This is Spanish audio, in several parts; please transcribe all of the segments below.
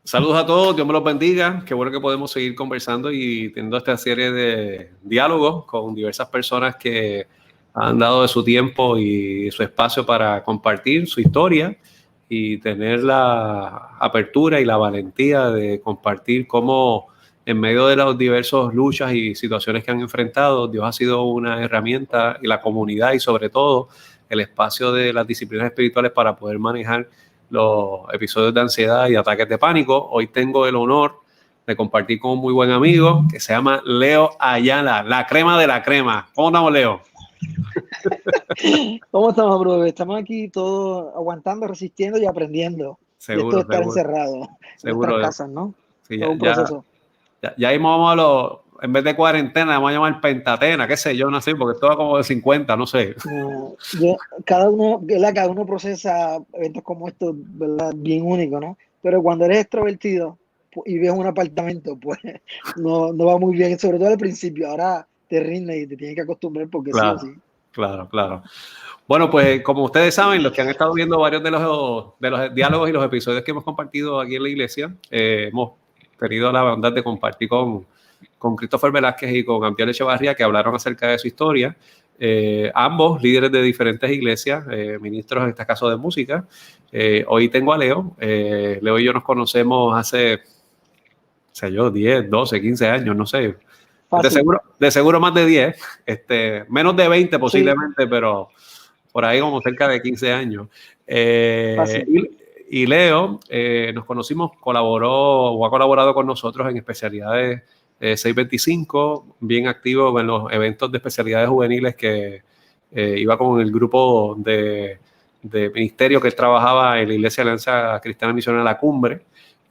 Saludos a todos, Dios me los bendiga. Qué bueno que podemos seguir conversando y teniendo esta serie de diálogos con diversas personas que han dado de su tiempo y su espacio para compartir su historia y tener la apertura y la valentía de compartir cómo en medio de las diversas luchas y situaciones que han enfrentado, Dios ha sido una herramienta y la comunidad y sobre todo el espacio de las disciplinas espirituales para poder manejar los episodios de ansiedad y ataques de pánico. Hoy tengo el honor de compartir con un muy buen amigo que se llama Leo Ayala, la crema de la crema. ¿Cómo estamos, Leo? ¿Cómo estamos, bro? Estamos aquí todos aguantando, resistiendo y aprendiendo. Y esto Seguro, de estar seguro. encerrado en nuestras Seguro. casas, ¿no? Sí, Todo un proceso. ya mismo vamos a en vez de cuarentena, vamos a llamar pentatena, qué sé yo, no sé, porque esto va como de 50, no sé. Cada uno procesa eventos como estos, ¿verdad? Bien únicos, ¿no? Pero cuando eres extrovertido y ves un apartamento, pues no va muy bien, sobre todo al principio. Ahora te rinde y te tienes que acostumbrar porque sí o Claro, sí. claro. Bueno, pues como ustedes saben, los que han estado viendo varios de los diálogos y los episodios que hemos compartido aquí en la iglesia, hemos tenido la bondad de compartir con Christopher Velázquez y con Ampiel Echevarría, que hablaron acerca de su historia. Ambos líderes de diferentes iglesias, ministros en este caso de música. Hoy tengo a Leo. Leo y yo nos conocemos hace, sé yo, 10, 12, 15 años, no sé. Fácil. De seguro más de 10, menos de 20 Sí, posiblemente, pero por ahí como cerca de 15 años. fácil. Y Leo, nos conocimos, colaboró o ha colaborado con nosotros en especialidades 625, bien activo en los eventos de especialidades juveniles que iba con el grupo de ministerio que él trabajaba en la Iglesia Alianza Cristiana Misionera La Cumbre.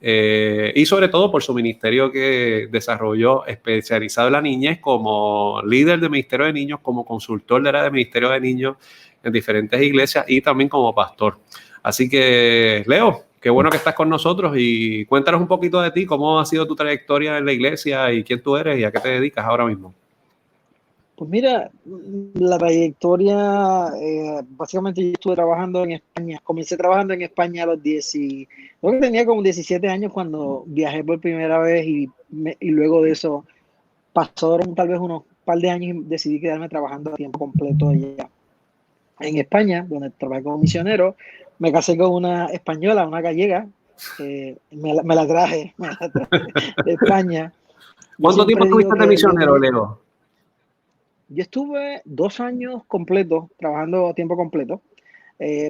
Y sobre todo por su ministerio que desarrolló especializado en la niñez como líder de Ministerio de Niños, como consultor de Ministerio de Niños en diferentes iglesias y también como pastor. Así que, Leo, qué bueno que estás con nosotros y cuéntanos un poquito de ti, cómo ha sido tu trayectoria en la iglesia y quién tú eres y a qué te dedicas ahora mismo. Pues mira, la trayectoria, básicamente yo estuve trabajando en España, comencé trabajando en España a los 10 creo que tenía como 17 años cuando viajé por primera vez y luego de eso pasaron tal vez unos par de años y decidí quedarme trabajando a tiempo completo allá en España, donde trabajé como misionero. Me casé con una española, una gallega, me la traje de España. Yo ¿Cuánto tiempo siempre digo estuviste de que yo misionero, vine. Leo? Yo estuve 2 años completos, trabajando a tiempo completo.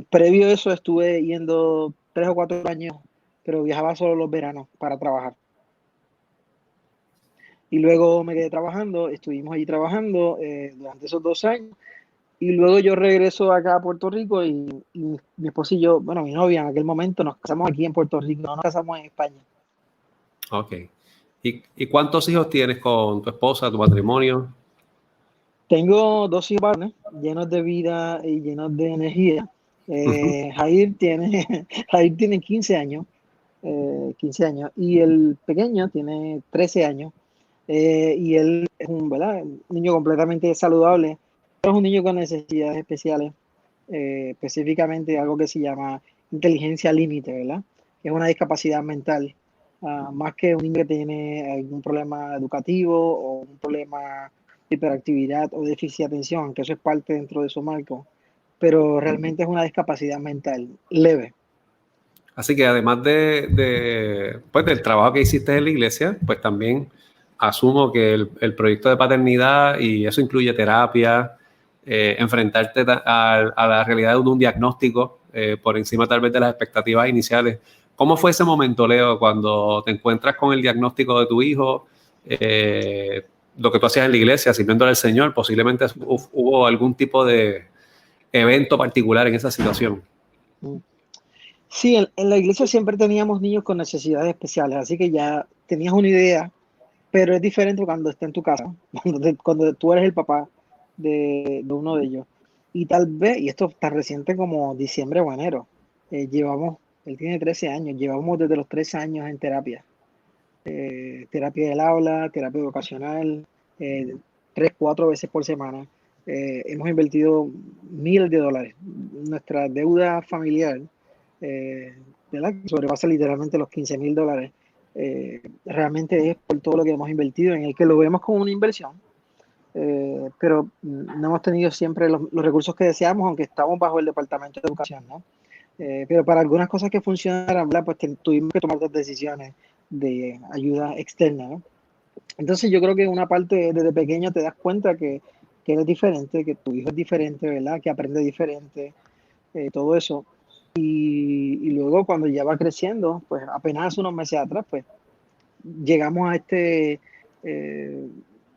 Previo a eso estuve yendo 3 o 4 años, pero viajaba solo los veranos para trabajar. Y luego me quedé trabajando, estuvimos allí trabajando durante esos 2 años. Y luego yo regreso acá a Puerto Rico y mi esposo y yo, bueno, mi novia en aquel momento nos casamos aquí en Puerto Rico, no nos casamos en España. Ok. ¿Y cuántos hijos tienes con tu esposa, tu matrimonio? Tengo 2 hijos varones, llenos de vida y llenos de energía. Jair tiene 15 años, 15 años, y el pequeño tiene 13 años, y él es ¿verdad? Un niño completamente saludable, pero es un niño con necesidades especiales, específicamente algo que se llama inteligencia límite, ¿verdad? Que es una discapacidad mental, más que un niño que tiene algún problema educativo o un problema de hiperactividad o déficit de atención, aunque eso es parte dentro de su marco, pero realmente es una discapacidad mental leve. Así que además pues del trabajo que hiciste en la iglesia, pues también asumo que el proyecto de paternidad, y eso incluye terapia, enfrentarte a la realidad de un diagnóstico por encima tal vez de las expectativas iniciales. ¿Cómo fue ese momento, Leo, cuando te encuentras con el diagnóstico de tu hijo? Lo que tú hacías en la iglesia, sirviéndole al Señor, posiblemente hubo algún tipo de evento particular en esa situación. Sí, en la iglesia siempre teníamos niños con necesidades especiales, así que ya tenías una idea, pero es diferente cuando está en tu casa, cuando tú eres el papá de uno de ellos. Y tal vez, y esto es tan reciente como diciembre o enero, él tiene 13 años, llevamos desde los 13 años en terapia. Terapia del aula, terapia vocacional, 3, 4 veces por semana. Hemos invertido miles de dólares. Nuestra deuda familiar ¿verdad? Que sobrepasa literalmente los $15,000. Realmente es por todo lo que hemos invertido en el que lo vemos como una inversión, pero no hemos tenido siempre los recursos que deseamos, aunque estamos bajo el Departamento de Educación, ¿no? Pero para algunas cosas que funcionaran, ¿verdad? Pues tuvimos que tomar decisiones de ayuda externa, ¿no? Entonces yo creo que una parte desde pequeño te das cuenta que eres diferente, que tu hijo es diferente, ¿verdad? Que aprende diferente, todo eso. Y luego cuando ya va creciendo, pues apenas unos meses atrás, pues llegamos a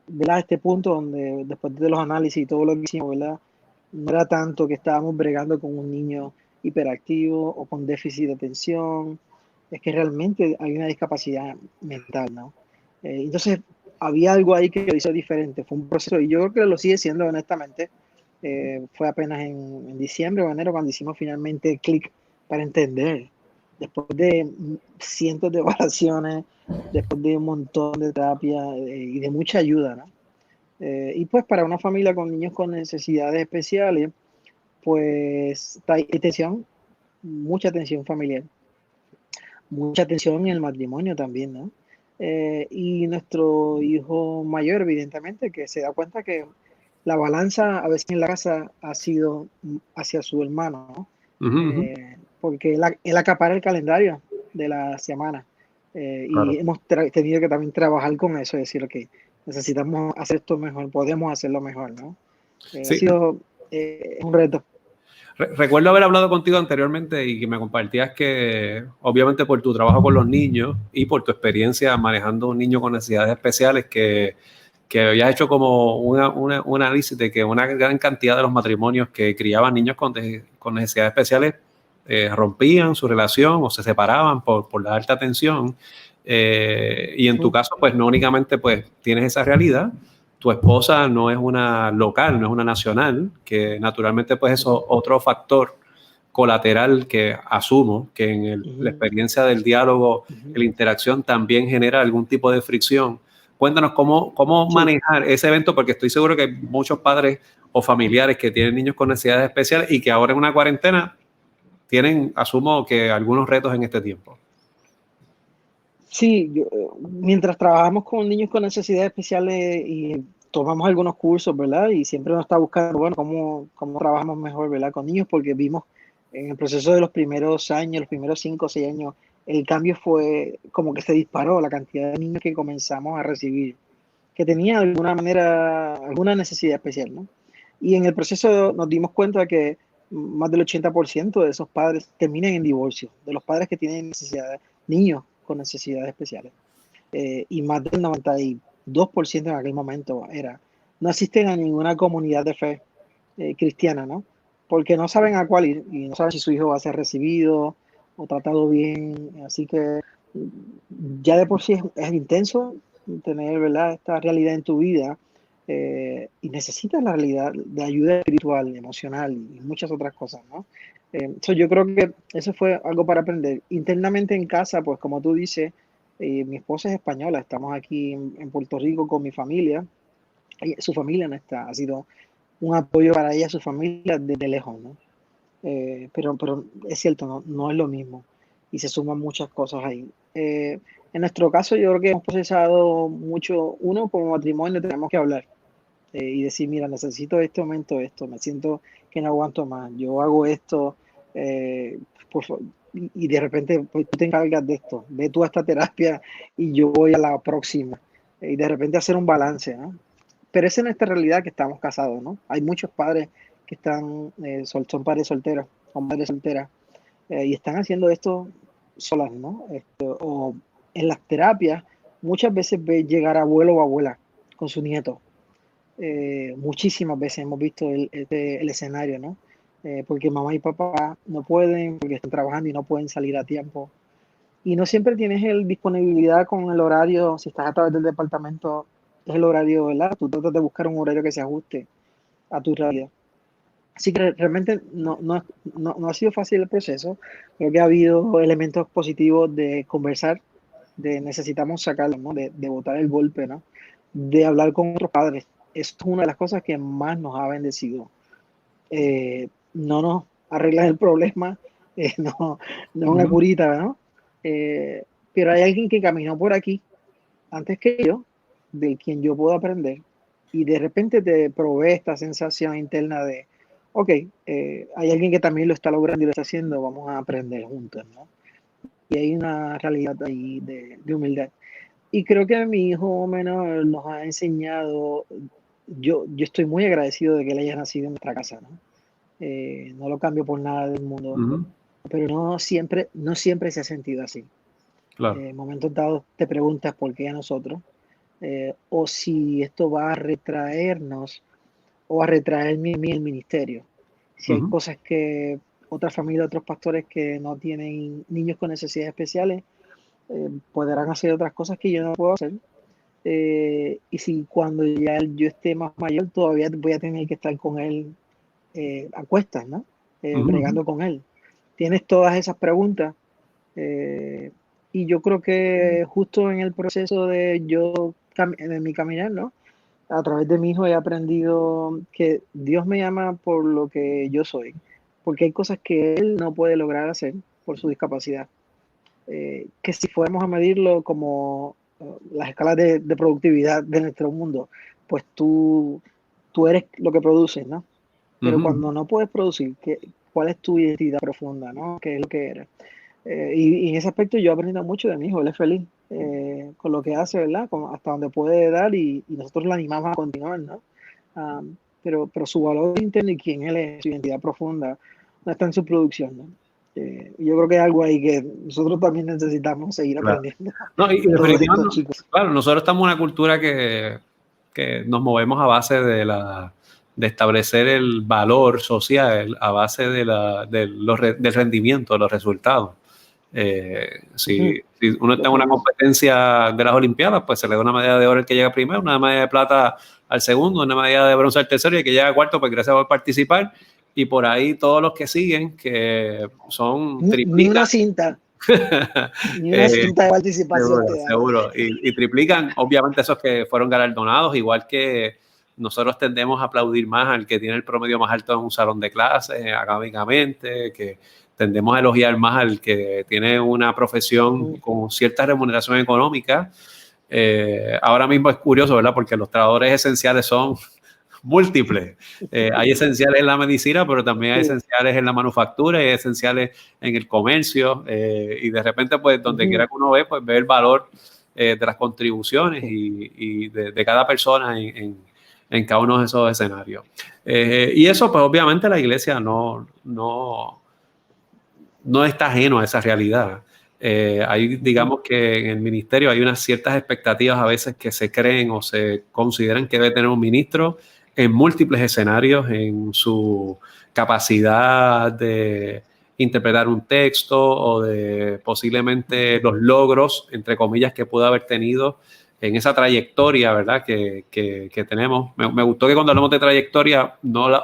¿verdad? A este punto donde después de los análisis y todo lo que hicimos, ¿verdad? No era tanto que estábamos bregando con un niño hiperactivo o con déficit de atención, es que realmente hay una discapacidad mental, ¿no? Entonces, había algo ahí que lo hizo diferente, fue un proceso, y yo creo que lo sigue siendo, honestamente. Fue apenas en diciembre o enero cuando hicimos finalmente el clic para entender, después de cientos de evaluaciones, después de un montón de terapia y de mucha ayuda, ¿no? Y pues para una familia con niños con necesidades especiales, pues hay tensión, mucha tensión familiar, mucha tensión en el matrimonio también, ¿no? Y nuestro hijo mayor, evidentemente, que se da cuenta que la balanza a veces en la casa ha sido hacia su hermano, ¿no? Porque él acapara el calendario de la semana. Y Claro. hemos tenido que también trabajar con eso, decir, ok, necesitamos hacer esto mejor, podemos hacerlo mejor, ¿no? Ha Sí, sido un reto. recuerdo haber hablado contigo anteriormente y que me compartías que, obviamente, por tu trabajo con los niños y por tu experiencia manejando un niño con necesidades especiales, que habías hecho como un análisis de que una gran cantidad de los matrimonios que criaban niños con necesidades especiales rompían su relación o se separaban por la alta tensión. Y en tu caso, pues no únicamente pues, tienes esa realidad, tu esposa no es una local, no es una nacional, que naturalmente pues eso otro factor colateral que asumo que en la experiencia del diálogo, la interacción también genera algún tipo de fricción. Cuéntanos cómo Sí. manejar ese evento, porque estoy seguro que hay muchos padres o familiares que tienen niños con necesidades especiales y que ahora en una cuarentena tienen, asumo que algunos retos en este tiempo. Sí, mientras trabajamos con niños con necesidades especiales y tomamos algunos cursos, ¿verdad? Y siempre nos está buscando, bueno, cómo trabajamos mejor, ¿verdad? Con niños, porque vimos en el proceso de los primeros años, los primeros 5 o 6 años, el cambio fue como que se disparó la cantidad de niños que comenzamos a recibir, que tenían de alguna manera alguna necesidad especial, ¿no? Y en el proceso nos dimos cuenta que más del 80% de esos padres terminan en divorcio, de los padres que tienen necesidades, niños con necesidades especiales. Y más del 92% en aquel momento no asisten a ninguna comunidad de fe cristiana, ¿no? Porque no saben a cuál ir y no saben si su hijo va a ser recibido o tratado bien. Así que ya de por sí es intenso tener, ¿verdad?, esta realidad en tu vida, y necesitas la realidad de ayuda espiritual, emocional y muchas otras cosas, ¿no? Yo creo que eso fue algo para aprender. Internamente en casa, pues como tú dices, mi esposa es española, estamos aquí en Puerto Rico con mi familia, y su familia no está, ha sido un apoyo para ella, su familia, desde lejos, ¿no? Pero es cierto, no es lo mismo y se suman muchas cosas ahí. En nuestro caso, yo creo que hemos procesado mucho, uno, como matrimonio tenemos que hablar y decir, mira, necesito este momento, esto, me siento que no aguanto más, yo hago esto, eh, y de repente pues, tú te encargas de esto, ve tú a esta terapia y yo voy a la próxima, y de repente hacer un balance, ¿no? Pero esa es nuestra realidad que estamos casados, ¿no? Hay muchos padres que están, son padres solteros, son madres solteras, y están haciendo esto solas, ¿no? O en las terapias, muchas veces ves llegar abuelo o abuela con su nieto. Muchísimas veces hemos visto el escenario, ¿no? Porque mamá y papá no pueden, porque están trabajando y no pueden salir a tiempo. Y no siempre tienes el disponibilidad con el horario, si estás a través del departamento, es el horario, ¿verdad? Tú tratas de buscar un horario que se ajuste a tu realidad. Así que realmente no ha sido fácil el proceso. Creo que ha habido elementos positivos de conversar, de necesitamos sacarlo, ¿no? De botar el golpe, ¿no? De hablar con otros padres. Esto es una de las cosas que más nos ha bendecido. No nos arreglan el problema, no, no es una curita, ¿no? Pero hay alguien que caminó por aquí antes que yo, de quien yo puedo aprender, y de repente te provee esta sensación interna de, ok, hay alguien que también lo está logrando y lo está haciendo, vamos a aprender juntos, ¿no? Y hay una realidad ahí de humildad. Y creo que mi hijo menor nos ha enseñado, yo estoy muy agradecido de que él haya nacido en nuestra casa, ¿no? No lo cambio por nada del mundo, pero no siempre se ha sentido así. Claro. En momentos dados te preguntas por qué a nosotros, o si esto va a retraernos o a retraerme a mí el ministerio. Si hay cosas que otras familias, otros pastores que no tienen niños con necesidades especiales, podrán hacer otras cosas que yo no puedo hacer. Y si cuando ya yo esté más mayor, todavía voy a tener que estar con él a cuestas, ¿no? Bregando con él. Tienes todas esas preguntas. Y yo creo que justo en el proceso de de mi caminar, ¿no? A través de mi hijo he aprendido que Dios me llama por lo que yo soy, porque hay cosas que él no puede lograr hacer por su discapacidad. Que si fuéramos a medirlo como las escalas de productividad de nuestro mundo, pues tú eres lo que produces, ¿no? Pero cuando no puedes producir, ¿cuál es tu identidad profunda, ¿no? ¿Qué es lo que eres? Y en ese aspecto yo he aprendido mucho de mi hijo, él es feliz con lo que hace, ¿verdad? Hasta donde puede dar y nosotros lo animamos a continuar, ¿no? Pero su valor interno y quién él es, su identidad profunda, no está en su producción, ¿no? Yo creo que hay algo ahí que nosotros también necesitamos seguir aprendiendo. No, y Todos estos definitivamente, chicos. claro, nosotros estamos en una cultura que nos movemos a base de establecer el valor social, a base del rendimiento, de los resultados. Si uno está en una competencia de las Olimpiadas, pues se le da una medalla de oro al que llega primero, una medalla de plata al segundo, una medalla de bronce al tercero y el que llega cuarto, pues gracias por participar. Y por ahí todos los que siguen, que son Ni una cinta. Ni una cinta de participación. Seguro. Y triplican, obviamente, esos que fueron galardonados, igual que nosotros tendemos a aplaudir más al que tiene el promedio más alto en un salón de clases, académicamente, que tendemos a elogiar más al que tiene una profesión con cierta remuneración económica. Ahora mismo es curioso, ¿verdad? Porque los trabajadores esenciales son múltiples. Hay esenciales en la medicina, pero también hay esenciales en la manufactura y hay esenciales en el comercio. Y de repente, pues, donde quiera que uno ve, pues, ve el valor de las contribuciones y de cada persona en cada uno de esos escenarios. Y eso, pues, obviamente la iglesia no está ajeno a esa realidad. Digamos que en el ministerio hay unas ciertas expectativas a veces que se creen o se consideran que debe tener un ministro en múltiples escenarios, en su capacidad de interpretar un texto o de posiblemente los logros, entre comillas, que pudo haber tenido en esa trayectoria, ¿verdad? Que tenemos. Me gustó que cuando hablamos de trayectoria,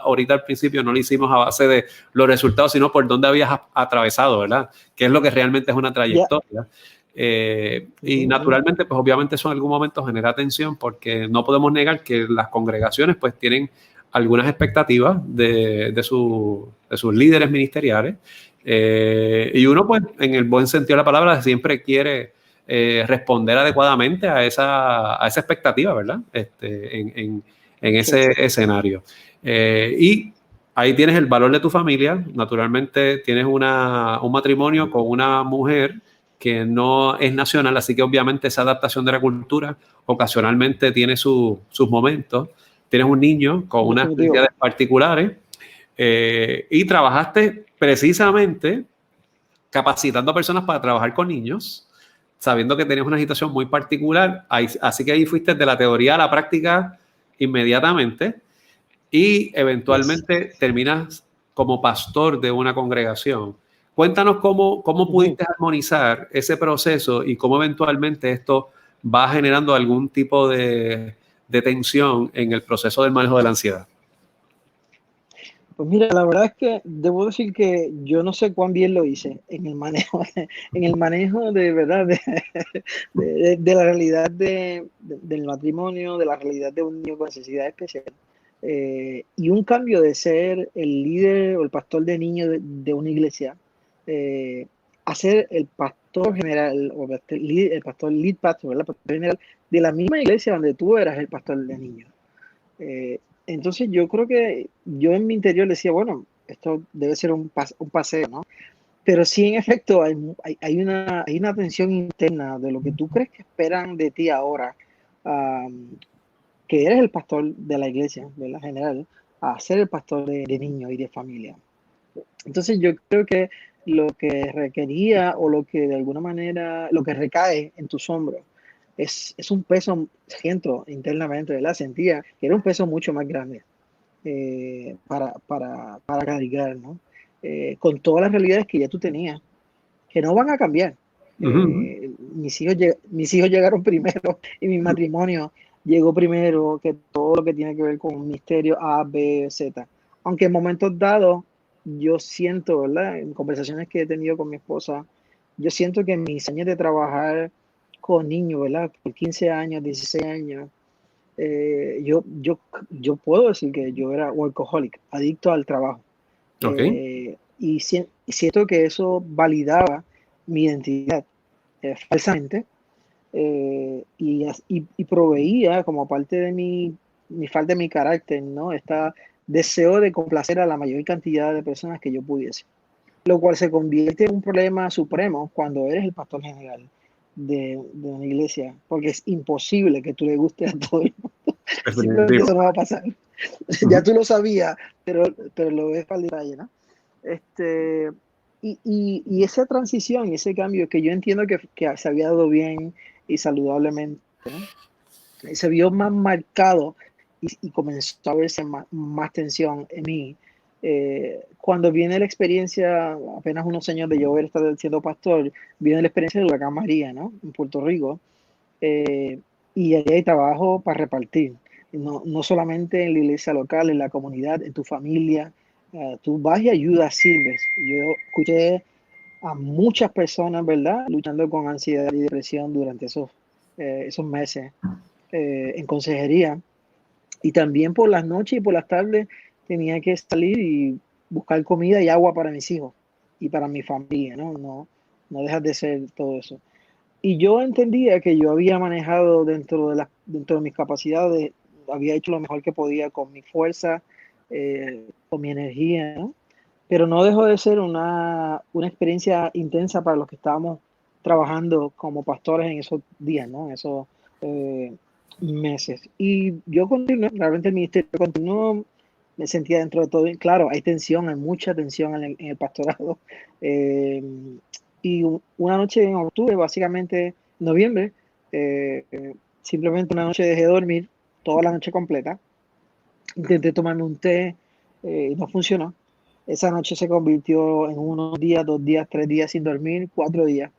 ahorita al principio no lo hicimos a base de los resultados, sino por dónde habías atravesado, ¿verdad? ¿Qué es lo que realmente es una trayectoria? Y naturalmente, pues obviamente eso en algún momento genera tensión porque no podemos negar que las congregaciones pues tienen algunas expectativas de sus líderes ministeriales y uno pues en el buen sentido de la palabra siempre quiere responder adecuadamente a esa expectativa, ¿verdad? En ese escenario. Y ahí tienes el valor de tu familia, naturalmente tienes un matrimonio con una mujer que no es nacional, así que obviamente esa adaptación de la cultura ocasionalmente tiene sus momentos. Tienes un niño con unas necesidades particulares y trabajaste precisamente capacitando a personas para trabajar con niños, sabiendo que tenías una situación muy particular, así que ahí fuiste de la teoría a la práctica inmediatamente y eventualmente terminas como pastor de una congregación. Cuéntanos cómo pudiste armonizar ese proceso y cómo eventualmente esto va generando algún tipo de tensión en el proceso del manejo de la ansiedad. Pues mira, la verdad es que debo decir que yo no sé cuán bien lo hice en el manejo, de verdad de la realidad del matrimonio, de la realidad de un niño con necesidad especial. Y un cambio de ser el líder o el pastor de niños de una iglesia a ser el pastor general, o el pastor lead pastor, ¿verdad? Pastor general de la misma iglesia donde tú eras el pastor de niños. Entonces yo creo que yo en mi interior decía, bueno, esto debe ser un paseo, ¿no? Pero sí, en efecto, hay una tensión interna de lo que tú crees que esperan de ti ahora, que eres el pastor de la iglesia, de la general, a ser el pastor de niños y de familia. Entonces yo creo que lo que requería o lo que de alguna manera, lo que recae en tus hombros es un peso, siento internamente, ¿verdad? Sentía que era un peso mucho más grande para cargar, ¿no? Con todas las realidades que ya tú tenías, que no van a cambiar. Ujú. Mis hijos llegaron primero y mi matrimonio llegó primero que todo lo que tiene que ver con misterio A, B, Z. Aunque en momentos dados yo siento, ¿verdad? En conversaciones que he tenido con mi esposa, yo siento que mis años de trabajar con niños, ¿verdad? Por 15 años, 16 años, yo puedo decir que yo era workaholic, adicto al trabajo. Ok. Y siento que eso validaba mi identidad falsamente y proveía como parte de mi falta de mi carácter, ¿no? Este deseo de complacer a la mayor cantidad de personas que yo pudiese, lo cual se convierte en un problema supremo cuando eres el pastor general de una iglesia, porque es imposible que tú le gustes a todo el mundo. Simplemente eso Definitivo. no va a pasar. Ya Ujú. tú lo sabías, pero lo ves para el detalle, ¿no? Este, y esa transición y ese cambio que yo entiendo que se había dado bien y saludablemente, ¿no? Se vio más marcado y comenzó a verse más tensión en mí. Cuando viene la experiencia, apenas unos años de yo haber estado siendo pastor, viene la experiencia del huracán María, ¿no? En Puerto Rico. Eh, y ahí hay trabajo para repartir. No solamente en la iglesia local, en la comunidad, en tu familia. Tú vas y ayudas, sirves. Yo escuché a muchas personas, ¿verdad?, luchando con ansiedad y depresión durante esos meses en consejería. Y también por las noches y por las tardes tenía que salir y buscar comida y agua para mis hijos y para mi familia, ¿no? No dejas de ser todo eso. Y yo entendía que yo había manejado dentro de mis capacidades, había hecho lo mejor que podía con mi fuerza, con mi energía, ¿no? Pero no dejó de ser una experiencia intensa para los que estábamos trabajando como pastores en esos días, ¿no? En esos eh, meses. Y yo continué, realmente el ministerio continuó, me sentía dentro de todo bien. Claro, hay tensión, hay mucha tensión en el pastorado. Eh, y una noche en octubre, básicamente noviembre, simplemente una noche dejé de dormir toda la noche completa. Intenté tomarme un té y no funcionó. Esa noche se convirtió en unos días, 2 días, 3 días sin dormir, 4 días,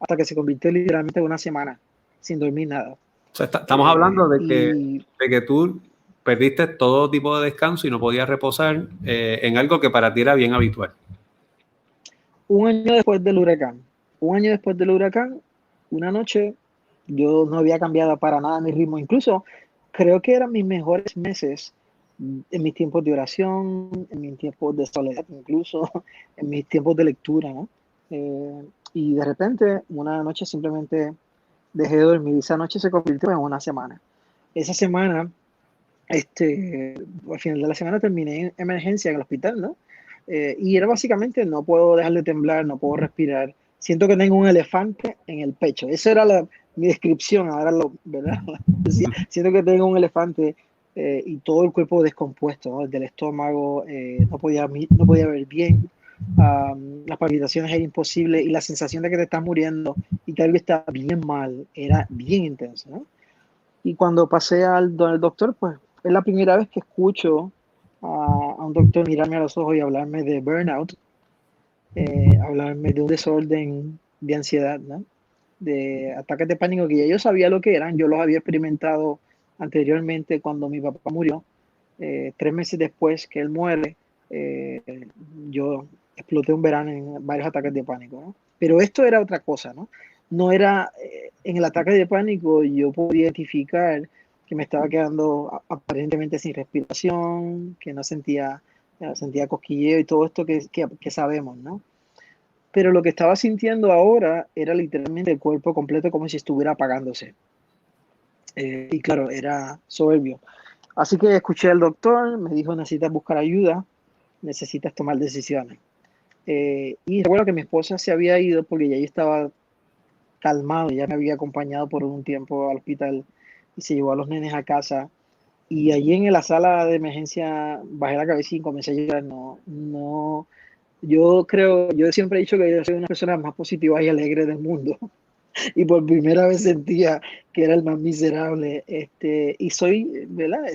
hasta que se convirtió literalmente en una semana sin dormir nada. O sea, estamos hablando Y de que tú perdiste todo tipo de descanso y no podías reposar en algo que para ti era bien habitual. un año después del huracán, un año después del huracán, una noche yo no había cambiado para nada mi ritmo. Incluso creo que eran mis mejores meses en mis tiempos de oración, en mis tiempos de soledad, incluso en mis tiempos de lectura, ¿no? Y de repente, una noche simplemente dejé de dormir. Esa noche se convirtió en una semana. Esa semana, al final de la semana terminé en emergencia en el hospital, ¿no? Y era básicamente, no puedo dejar de temblar, no puedo respirar. Siento que tengo un elefante en el pecho. Esa era mi descripción, ahora ¿verdad? Decía, siento que tengo un elefante y todo el cuerpo descompuesto, ¿no? Desde el estómago, no podía ver bien, las palpitaciones eran imposibles y la sensación de que te estás muriendo y que algo está bien mal era bien intensa, ¿no? Y cuando pasé al doctor, pues es la primera vez que escucho a un doctor mirarme a los ojos y hablarme de burnout, hablarme de un desorden de ansiedad, ¿no? De ataques de pánico que ya yo sabía lo que eran, yo los había experimentado anteriormente cuando mi papá murió, 3 meses después que él muere, eh, yo exploté un verano en varios ataques de pánico, ¿no? Pero esto era otra cosa, ¿no? No era, en el ataque de pánico yo podía identificar que me estaba quedando aparentemente sin respiración, que no sentía cosquilleo y todo esto que sabemos, ¿no? pero lo que estaba sintiendo ahora era literalmente el cuerpo completo como si estuviera apagándose. Y claro, era soberbio. Así que escuché al doctor, me dijo, necesitas buscar ayuda, necesitas tomar decisiones. Y recuerdo que mi esposa se había ido porque ya yo estaba calmado, ya me había acompañado por un tiempo al hospital y se llevó a los nenes a casa. Y allí en la sala de emergencia bajé la cabeza y comencé a llorar. No, no, yo creo, yo siempre he dicho que yo soy una persona más positiva y alegre del mundo. Y por primera vez sentía que era el más miserable. Y soy, ¿verdad?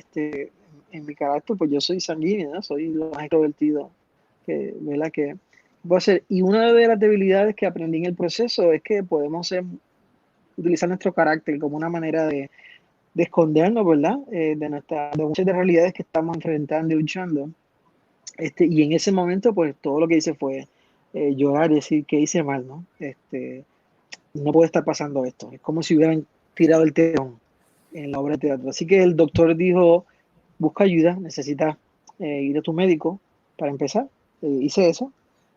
En mi carácter, pues yo soy sanguíneo, ¿no? Soy lo más extrovertido que, ¿verdad? Que puedo ser. Y una de las debilidades que aprendí en el proceso es que podemos utilizar nuestro carácter como una manera de escondernos, ¿verdad? De muchas de las realidades que estamos enfrentando y luchando. Y en ese momento, pues todo lo que hice fue llorar y decir que hice mal, ¿no? No puede estar pasando esto. Es como si hubieran tirado el telón en la obra de teatro. Así que el doctor dijo, busca ayuda, necesitas ir a tu médico para empezar. Hice eso.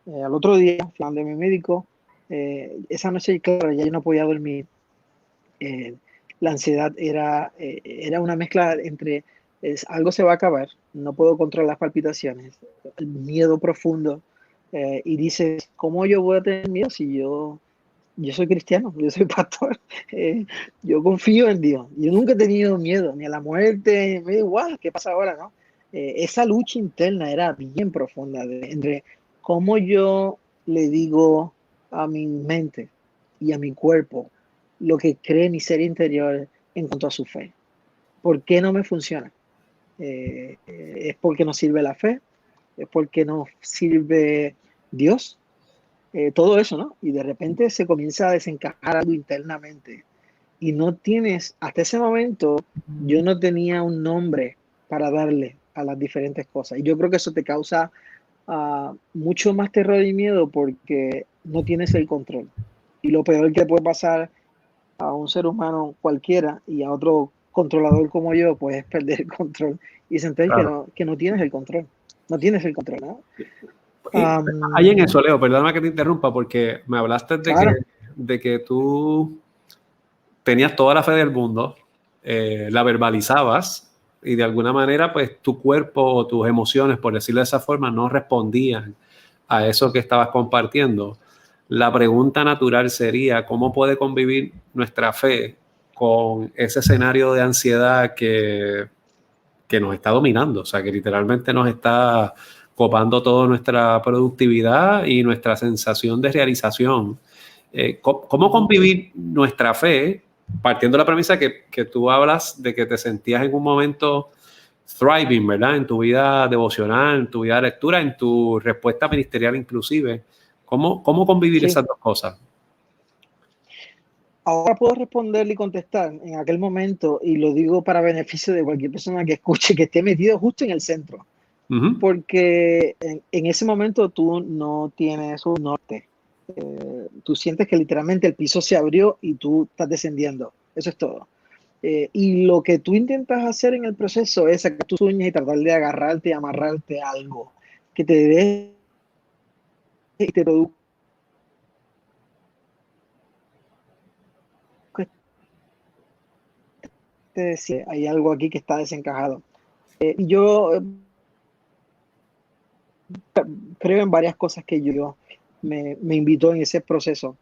Al otro día, fui a mi médico. Esa noche, claro, ya yo no podía dormir. Eh, la ansiedad era una mezcla entre algo se va a acabar, no puedo controlar las palpitaciones, el miedo profundo. Y dices, ¿cómo yo voy a tener miedo si yo soy cristiano, yo soy pastor, yo confío en Dios, yo nunca he tenido miedo ni a la muerte, me da igual, ¿qué pasa ahora, no? Esa lucha interna era bien profunda entre cómo yo le digo a mi mente y a mi cuerpo lo que cree mi ser interior en cuanto a su fe. ¿Por qué no me funciona? ¿Es porque no sirve la fe? ¿Es porque no sirve Dios? Todo eso, ¿no? Y de repente se comienza a desencajar algo internamente. Y no tienes, hasta ese momento, yo no tenía un nombre para darle a las diferentes cosas. Y yo creo que eso te causa mucho más terror y miedo porque no tienes el control. Y lo peor que puede pasar a un ser humano cualquiera y a otro controlador como yo, pues es perder el control y sentir Claro. que no tienes el control. No tienes el control, ¿no? Y hay en eso, Leo, perdóname que te interrumpa, porque me hablaste Claro. de que tú tenías toda la fe del mundo, la verbalizabas y de alguna manera pues tu cuerpo o tus emociones, por decirlo de esa forma, no respondían a eso que estabas compartiendo. La pregunta natural sería, ¿cómo puede convivir nuestra fe con ese escenario de ansiedad que nos está dominando? O sea, que literalmente nos está copando toda nuestra productividad y nuestra sensación de realización. ¿Cómo convivir nuestra fe, partiendo de la premisa que tú hablas de que te sentías en un momento thriving, ¿verdad? En tu vida devocional, en tu vida de lectura, en tu respuesta ministerial inclusive. ¿Cómo convivir Sí. esas dos cosas? Ahora puedo responderle y contestar en aquel momento, y lo digo para beneficio de cualquier persona que escuche, que esté metido justo en el centro, porque en ese momento tú no tienes un norte. Tú sientes que literalmente el piso se abrió y tú estás descendiendo. Eso es todo. Y lo que tú intentas hacer en el proceso es sacar tus uñas y tratar de agarrarte y amarrarte a algo que te dé y te produzca. Si hay algo aquí que está desencajado. Y yo creo en varias cosas que yo me invitó en ese proceso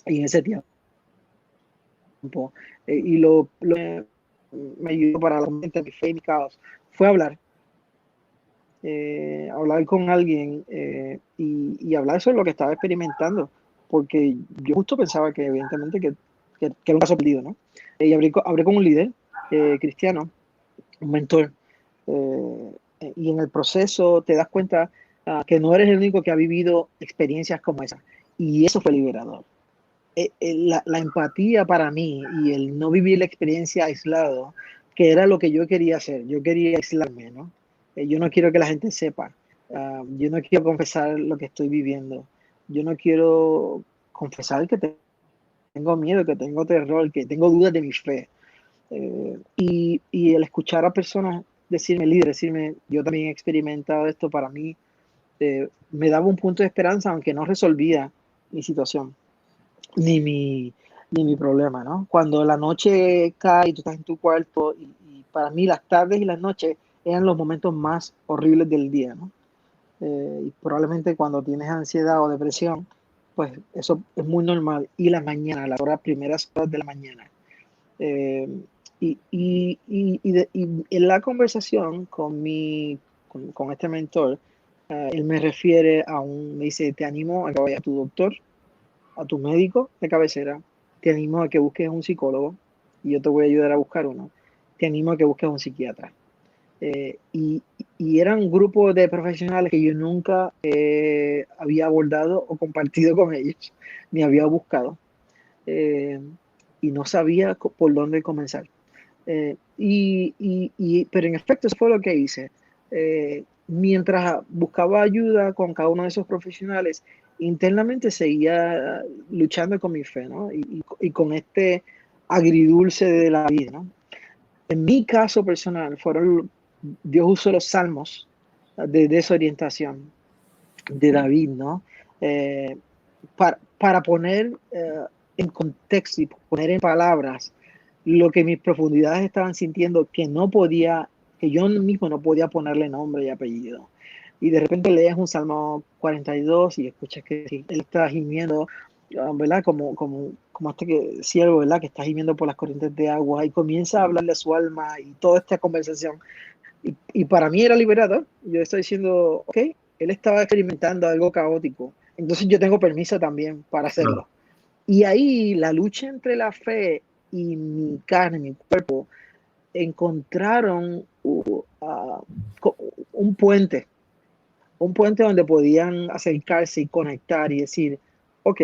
y en ese tiempo. Y me ayudó para la mente, mi fe y mi caos. Fue hablar con alguien y hablar sobre lo que estaba experimentando, porque yo justo pensaba que evidentemente que era un caso perdido, ¿no? Y hablé con un líder cristiano, un mentor, y en el proceso te das cuenta que no eres el único que ha vivido experiencias como esa, y eso fue liberador. La empatía para mí y el no vivir la experiencia aislado, que era lo que yo quería hacer, yo quería aislarme, ¿no? Yo no quiero que la gente sepa, yo no quiero confesar lo que estoy viviendo, yo no quiero confesar que tengo miedo, que tengo terror, que tengo dudas de mi fe. Y el escuchar a personas decirme, líder, decirme, yo también he experimentado esto, para mí me daba un punto de esperanza, aunque no resolvía mi situación, ni mi problema, ¿no? Cuando la noche cae y tú estás en tu cuarto, y para mí las tardes y las noches eran los momentos más horribles del día, ¿no? Y probablemente cuando tienes ansiedad o depresión, pues eso es muy normal. Y la mañana, las primeras horas de la mañana. Eh, y en la conversación con este mentor, él me refiere me dice, te animo a que vayas a tu doctor, a tu médico de cabecera, te animo a que busques un psicólogo, y yo te voy a ayudar a buscar uno, te animo a que busques un psiquiatra. Eh, y, y era un grupo de profesionales que yo nunca había abordado o compartido con ellos, ni había buscado, eh, y no sabía por dónde comenzar. Pero en efecto, eso fue lo que hice. Mientras buscaba ayuda con cada uno de esos profesionales, internamente seguía luchando con mi fe, ¿no? Y con este agridulce de la vida, ¿no? En mi caso personal, Dios usó los salmos de desorientación de David, ¿no? Eh, para poner en contexto y poner en palabras lo que mis profundidades estaban sintiendo, que yo mismo no podía ponerle nombre y apellido. Y de repente lees un Salmo 42 y escuchas que él está gimiendo, ¿verdad? Como siervo, ¿verdad? Que está gimiendo por las corrientes de agua, y comienza a hablarle a su alma y toda esta conversación. Y para mí era liberador. Yo estoy diciendo, ok, él estaba experimentando algo caótico, entonces yo tengo permiso también para hacerlo. No. Y ahí la lucha entre la fe y mi carne, mi cuerpo, encontraron un puente donde podían acercarse y conectar y decir, ok,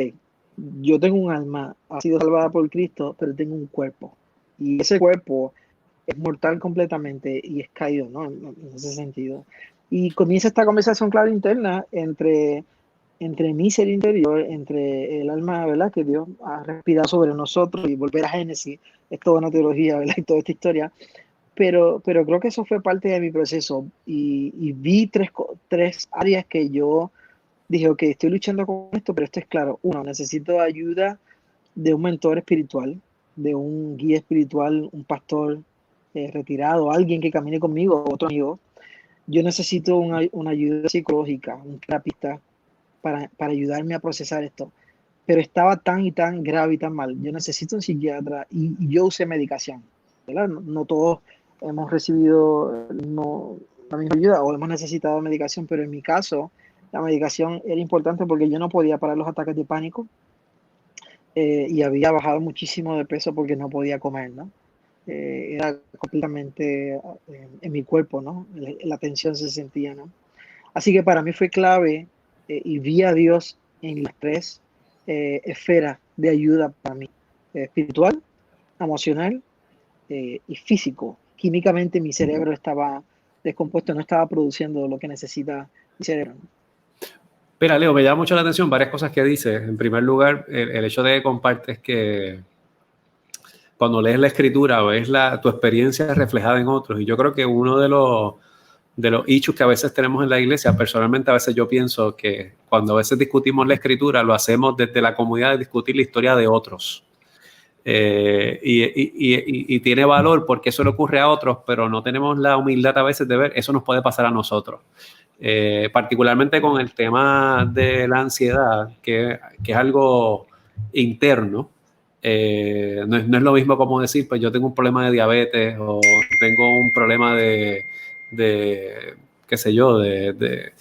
yo tengo un alma, ha sido salvada por Cristo, pero tengo un cuerpo. Y ese cuerpo es mortal completamente y es caído, ¿no? En ese sentido. Y comienza esta conversación, claro, interna entre mi ser interior, entre el alma, ¿verdad? Que Dios ha respirado sobre nosotros, y volver a Génesis, es toda una teología, ¿verdad? Y toda esta historia. Pero creo que eso fue parte de mi proceso, y vi tres áreas que yo dije, ok, estoy luchando con esto, pero esto es claro. Uno, necesito ayuda de un mentor espiritual, de un guía espiritual, un pastor retirado, alguien que camine conmigo, otro amigo. Yo necesito una ayuda psicológica, un terapista para ayudarme a procesar esto. Pero estaba tan y tan grave y tan mal. Yo necesito un psiquiatra, y yo usé medicación, ¿verdad? No todos hemos recibido la misma ayuda o hemos necesitado medicación, pero en mi caso la medicación era importante porque yo no podía parar los ataques de pánico, y había bajado muchísimo de peso porque no podía comer, ¿no? Era completamente en mi cuerpo, ¿no? La tensión se sentía, ¿no? Así que para mí fue clave, y vi a Dios en las tres esferas de ayuda para mí: espiritual, emocional y físico. Químicamente mi cerebro estaba descompuesto, no estaba produciendo lo que necesita mi cerebro. Mira, Leo, me llama mucho la atención varias cosas que dices. En primer lugar, el hecho de que compartes que cuando lees la escritura ves tu experiencia reflejada en otros. Y yo creo que uno de los issues que a veces tenemos en la iglesia, personalmente a veces yo pienso que cuando a veces discutimos la escritura, lo hacemos desde la comodidad de discutir la historia de otros. Y tiene valor porque eso le ocurre a otros, pero no tenemos la humildad a veces de ver, eso nos puede pasar a nosotros. Particularmente con el tema de la ansiedad, que es algo interno. No es lo mismo como decir, pues yo tengo un problema de diabetes o tengo un problema de qué sé yo, de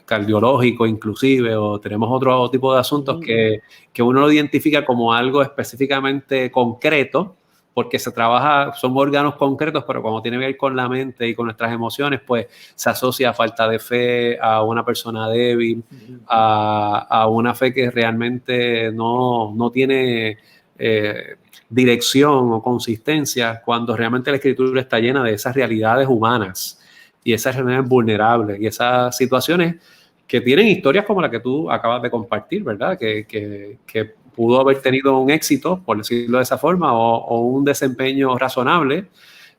cardiológico inclusive, o tenemos otro tipo de asuntos que uno lo identifica como algo específicamente concreto, porque se trabaja, son órganos concretos, pero cuando tiene que ver con la mente y con nuestras emociones, pues se asocia a falta de fe, a una persona débil, a una fe que realmente no tiene dirección o consistencia, cuando realmente la escritura está llena de esas realidades humanas y esas realidades vulnerables y esas situaciones que tienen historias como la que tú acabas de compartir, ¿verdad? Que pudo haber tenido un éxito, por decirlo de esa forma, o un desempeño razonable,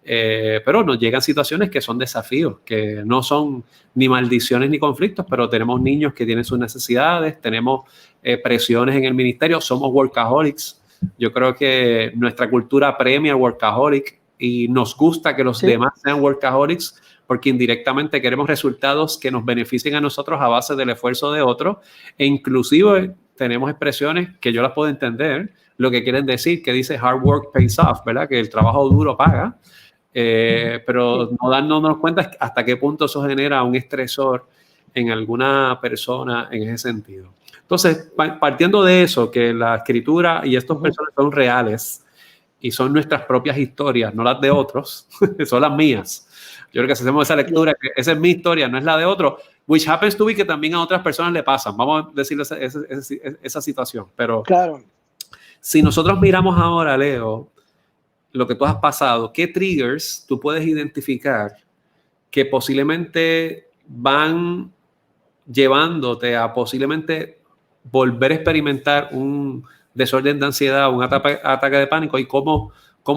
pero nos llegan situaciones que son desafíos, que no son ni maldiciones ni conflictos, pero tenemos niños que tienen sus necesidades, tenemos presiones en el ministerio, somos workaholics. Yo creo que nuestra cultura premia al workaholic y nos gusta que los demás sean workaholics porque indirectamente queremos resultados que nos beneficien a nosotros a base del esfuerzo de otros, e inclusive tenemos expresiones que yo las puedo entender, lo que quieren decir, que dice hard work pays off, ¿verdad? Que el trabajo duro paga, pero no dándonos cuenta hasta qué punto eso genera un estresor en alguna persona en ese sentido. Entonces, partiendo de eso, que la escritura y estos personas son reales y son nuestras propias historias, no las de otros, son las mías. Yo creo que si hacemos esa lectura, que esa es mi historia, no es la de otro, which happens to be que también a otras personas le pasan. Vamos a decirle esa situación. Pero claro, si nosotros miramos ahora, Leo, lo que tú has pasado, ¿qué triggers tú puedes identificar que posiblemente van llevándote a posiblemente volver a experimentar un desorden de ansiedad, un ataque de pánico, y cómo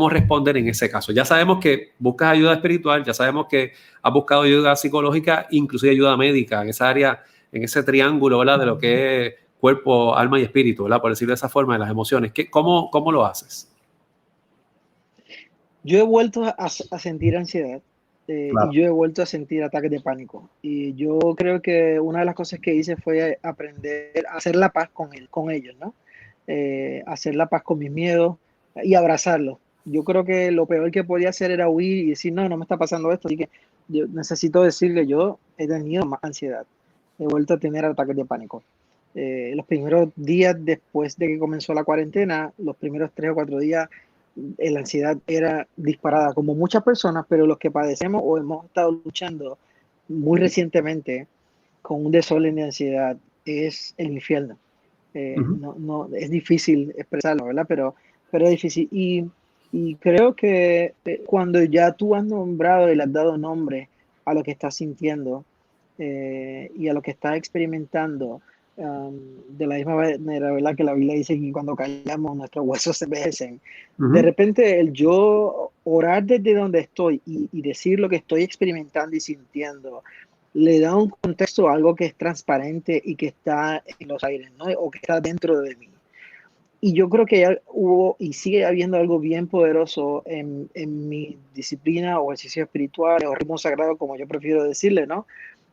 responder en ese caso? Ya sabemos que buscas ayuda espiritual, ya sabemos que has buscado ayuda psicológica, inclusive ayuda médica en esa área, en ese triángulo, ¿verdad? De lo que es cuerpo, alma y espíritu, ¿verdad? Por decirlo de esa forma, de las emociones. ¿Cómo lo haces? Yo he vuelto a sentir ansiedad y yo he vuelto a sentir ataques de pánico. Y yo creo que una de las cosas que hice fue aprender a hacer la paz con ellos, ¿no? Hacer la paz con mis miedos y abrazarlos. Yo creo que lo peor que podía hacer era huir y decir, no me está pasando esto, así que yo necesito decirle, yo he tenido más ansiedad, he vuelto a tener ataques de pánico. Los primeros días después de que comenzó la cuarentena, los primeros 3 o 4 días, la ansiedad era disparada, como muchas personas, pero los que padecemos o hemos estado luchando muy recientemente con un desorden de ansiedad es el infierno. No, es difícil expresarlo, ¿verdad? Pero es difícil. Y creo que cuando ya tú has nombrado y le has dado nombre a lo que estás sintiendo y a lo que estás experimentando, de la misma manera, ¿verdad? Que la Biblia dice que cuando callamos nuestros huesos se envejecen. De repente el yo orar desde donde estoy y decir lo que estoy experimentando y sintiendo, le da un contexto a algo que es transparente y que está en los aires, ¿no? O que está dentro de mí. Y yo creo que ya hubo y sigue habiendo algo bien poderoso en mi disciplina o ejercicio espiritual o ritmo sagrado, como yo prefiero decirle, ¿no?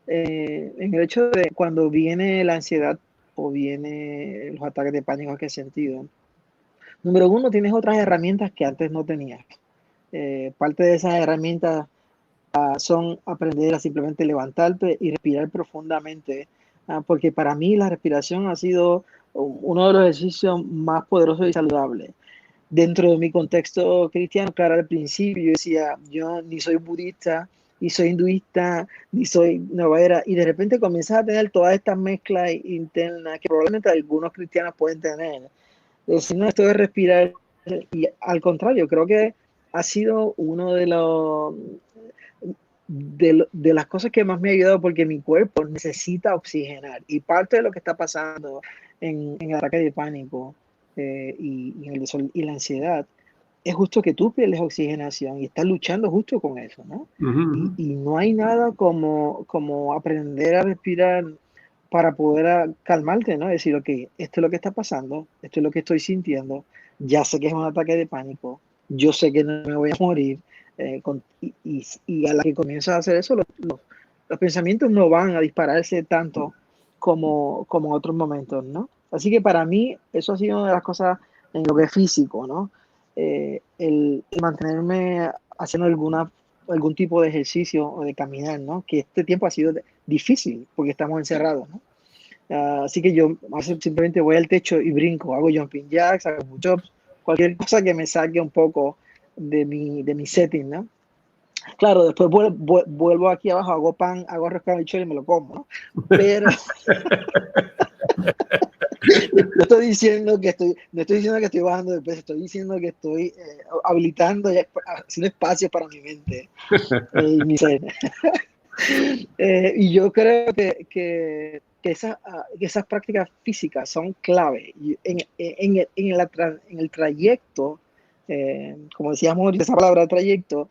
En el hecho de cuando viene la ansiedad o viene los ataques de pánico que he sentido, número uno, tienes otras herramientas que antes no tenías. Parte de esas herramientas son aprender a simplemente levantarte y respirar profundamente, porque para mí la respiración ha sido uno de los ejercicios más poderosos y saludables. Dentro de mi contexto cristiano, claro, al principio yo decía, yo ni soy budista, ni soy hinduista, ni soy nueva, y de repente comienzas a tener todas estas mezclas internas que probablemente algunos cristianos pueden tener. Decir, no, esto de respirar, y al contrario, creo que ha sido uno de los de las cosas que más me ha ayudado, porque mi cuerpo necesita oxigenar, y parte de lo que está pasando en el ataque de pánico y la ansiedad es justo que tú pierdes oxigenación y estás luchando justo con eso, ¿no? Y no hay nada como aprender a respirar para poder calmarte, ¿no? Decir, ok, esto es lo que está pasando, esto es lo que estoy sintiendo, ya sé que es un ataque de pánico, yo sé que no me voy a morir, y a la que comienzas a hacer eso, los pensamientos no van a dispararse tanto como en otros momentos, ¿no? Así que para mí eso ha sido una de las cosas en lo que es físico, ¿no? El mantenerme haciendo algún tipo de ejercicio o de caminar, ¿no? Que este tiempo ha sido difícil porque estamos encerrados, ¿no? Así que yo simplemente voy al techo y brinco, hago jumping jacks, hago push-ups, cualquier cosa que me saque un poco de mi setting, ¿no? Claro, después vuelvo aquí abajo, hago pan, hago arroz con habichuela y me lo como, ¿no? Pero no estoy diciendo que estoy bajando de peso, estoy diciendo que estoy habilitando y haciendo espacio para mi mente y mi ser. Y yo creo que esas prácticas físicas son clave en el trayecto, como decíamos ahorita, esa palabra trayecto,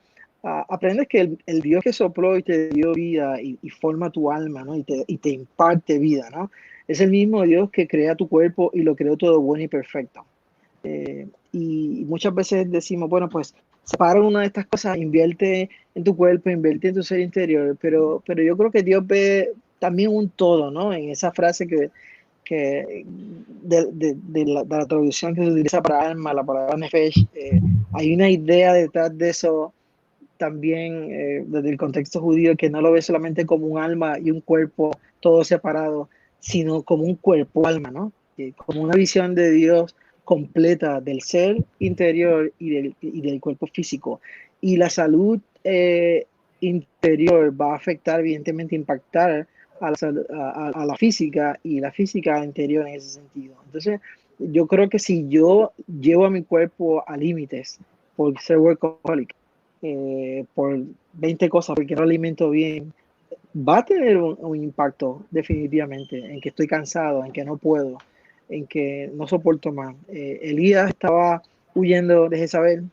aprendes que el Dios que sopló y te dio vida y forma tu alma, ¿no? Y te imparte vida, ¿no? Es el mismo Dios que crea tu cuerpo y lo creó todo bueno y perfecto. Y muchas veces decimos, bueno, pues separa una de estas cosas, invierte en tu cuerpo, invierte en tu ser interior, pero yo creo que Dios ve también un todo, ¿no? En esa frase que de la traducción que se utiliza para alma, la palabra nefesh, hay una idea detrás de eso también desde el contexto judío que no lo ve solamente como un alma y un cuerpo todo separado, sino como un cuerpo-alma, ¿no? Como una visión de Dios completa del ser interior y del cuerpo físico. Y la salud interior va a afectar, evidentemente, impactar a la física y la física interior en ese sentido. Entonces, yo creo que si yo llevo a mi cuerpo a límites por ser workaholic, por 20 cosas, porque no alimento bien, va a tener un impacto definitivamente en que estoy cansado, en que no puedo, en que no soporto más. Elías estaba huyendo de Jezabel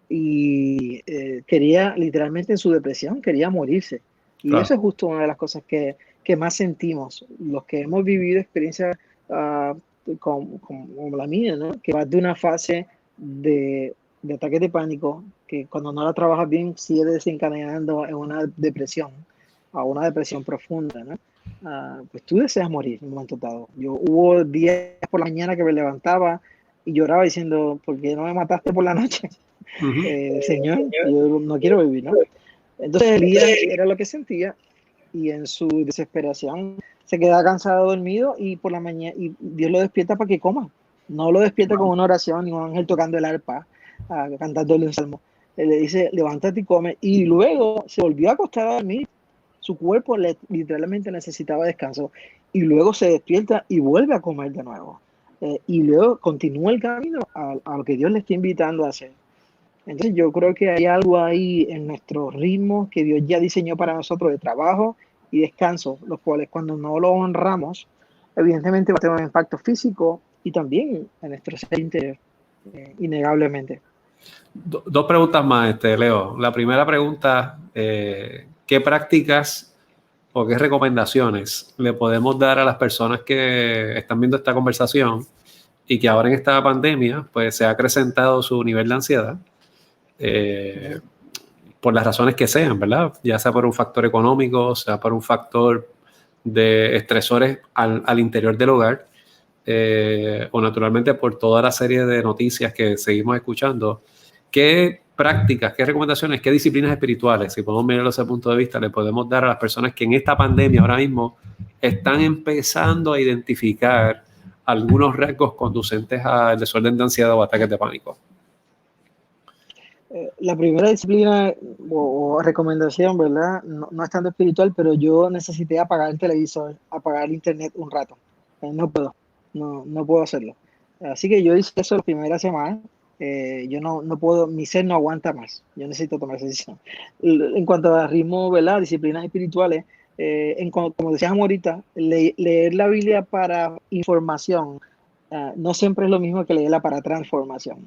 y quería, literalmente en su depresión, quería morirse. Y eso Claro. es justo una de las cosas que más sentimos, los que hemos vivido experiencias como la mía, ¿no? Que va de una fase de ataques de pánico, que cuando no la trabajas bien sigue desencadenando en una depresión, a una depresión profunda, ¿no? Pues tú deseas morir en un momento dado. Yo hubo días por la mañana que me levantaba y lloraba diciendo, ¿por qué no me mataste por la noche? Ujú. Señor, yo no quiero vivir, ¿no? Entonces Elías era lo que sentía y en su desesperación se queda cansado, dormido y por la mañana y Dios lo despierta para que coma. No lo despierta con una oración ni un ángel tocando el arpa, cantándole un salmo. Él le dice, levántate y come. Y luego se volvió a acostar a dormir. Su cuerpo literalmente necesitaba descanso. Y luego se despierta y vuelve a comer de nuevo. Y luego continúa el camino a lo que Dios le está invitando a hacer. Entonces yo creo que hay algo ahí en nuestros ritmos que Dios ya diseñó para nosotros de trabajo y descanso, los cuales cuando no lo honramos, evidentemente va a tener un impacto físico y también en nuestro ser interior, innegablemente. Dos preguntas más, Leo. La primera pregunta, ¿qué prácticas o qué recomendaciones le podemos dar a las personas que están viendo esta conversación y que ahora en esta pandemia pues se ha acrecentado su nivel de ansiedad eh, por las razones que sean, ¿verdad? Ya sea por un factor económico, sea por un factor de estresores al interior del hogar o naturalmente por toda la serie de noticias que seguimos escuchando. ¿Qué prácticas, qué recomendaciones, qué disciplinas espirituales, si podemos mirarlo desde ese punto de vista, le podemos dar a las personas que en esta pandemia ahora mismo están empezando a identificar algunos rasgos conducentes al desorden de ansiedad o ataques de pánico? La primera disciplina o recomendación, ¿verdad? No, no es tanto espiritual, pero yo necesité apagar el televisor, apagar el internet un rato. No puedo, no puedo hacerlo. Así que yo hice eso la primera semana. Yo no puedo, mi ser no aguanta más. Yo necesito tomar esa decisión. En cuanto a ritmo, ¿verdad? Disciplinas espirituales, como decíamos ahorita, leer la Biblia para información no siempre es lo mismo que leerla para transformación.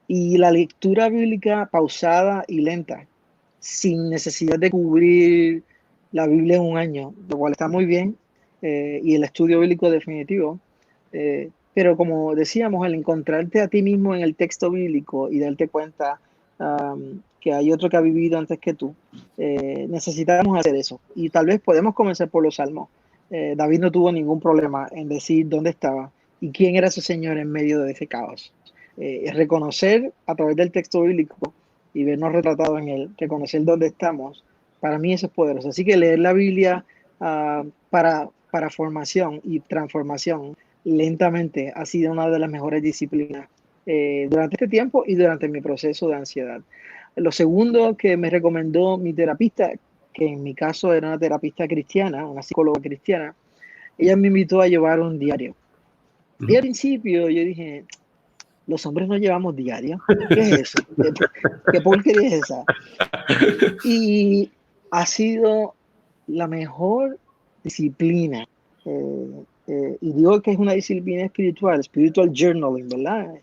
Y la lectura bíblica pausada y lenta, sin necesidad de cubrir la Biblia en un año, lo cual está muy bien, y el estudio bíblico definitivo. Pero como decíamos, el encontrarte a ti mismo en el texto bíblico y darte cuenta que hay otro que ha vivido antes que tú, necesitamos hacer eso. Y tal vez podemos comenzar por los salmos. David no tuvo ningún problema en decir dónde estaba y quién era su Señor en medio de ese caos. Reconocer a través del texto bíblico y vernos retratados en él, reconocer dónde estamos, para mí eso es poderoso. Así que leer la Biblia para formación y transformación lentamente ha sido una de las mejores disciplinas durante este tiempo y durante mi proceso de ansiedad. Lo segundo que me recomendó mi terapista, que en mi caso era una terapista cristiana, una psicóloga cristiana, ella me invitó a llevar un diario. Y al principio yo dije, los hombres no llevamos diario. ¿Qué es eso? ¿Qué porquería es esa? Y ha sido la mejor disciplina. Y digo que es una disciplina espiritual, spiritual journaling, ¿verdad?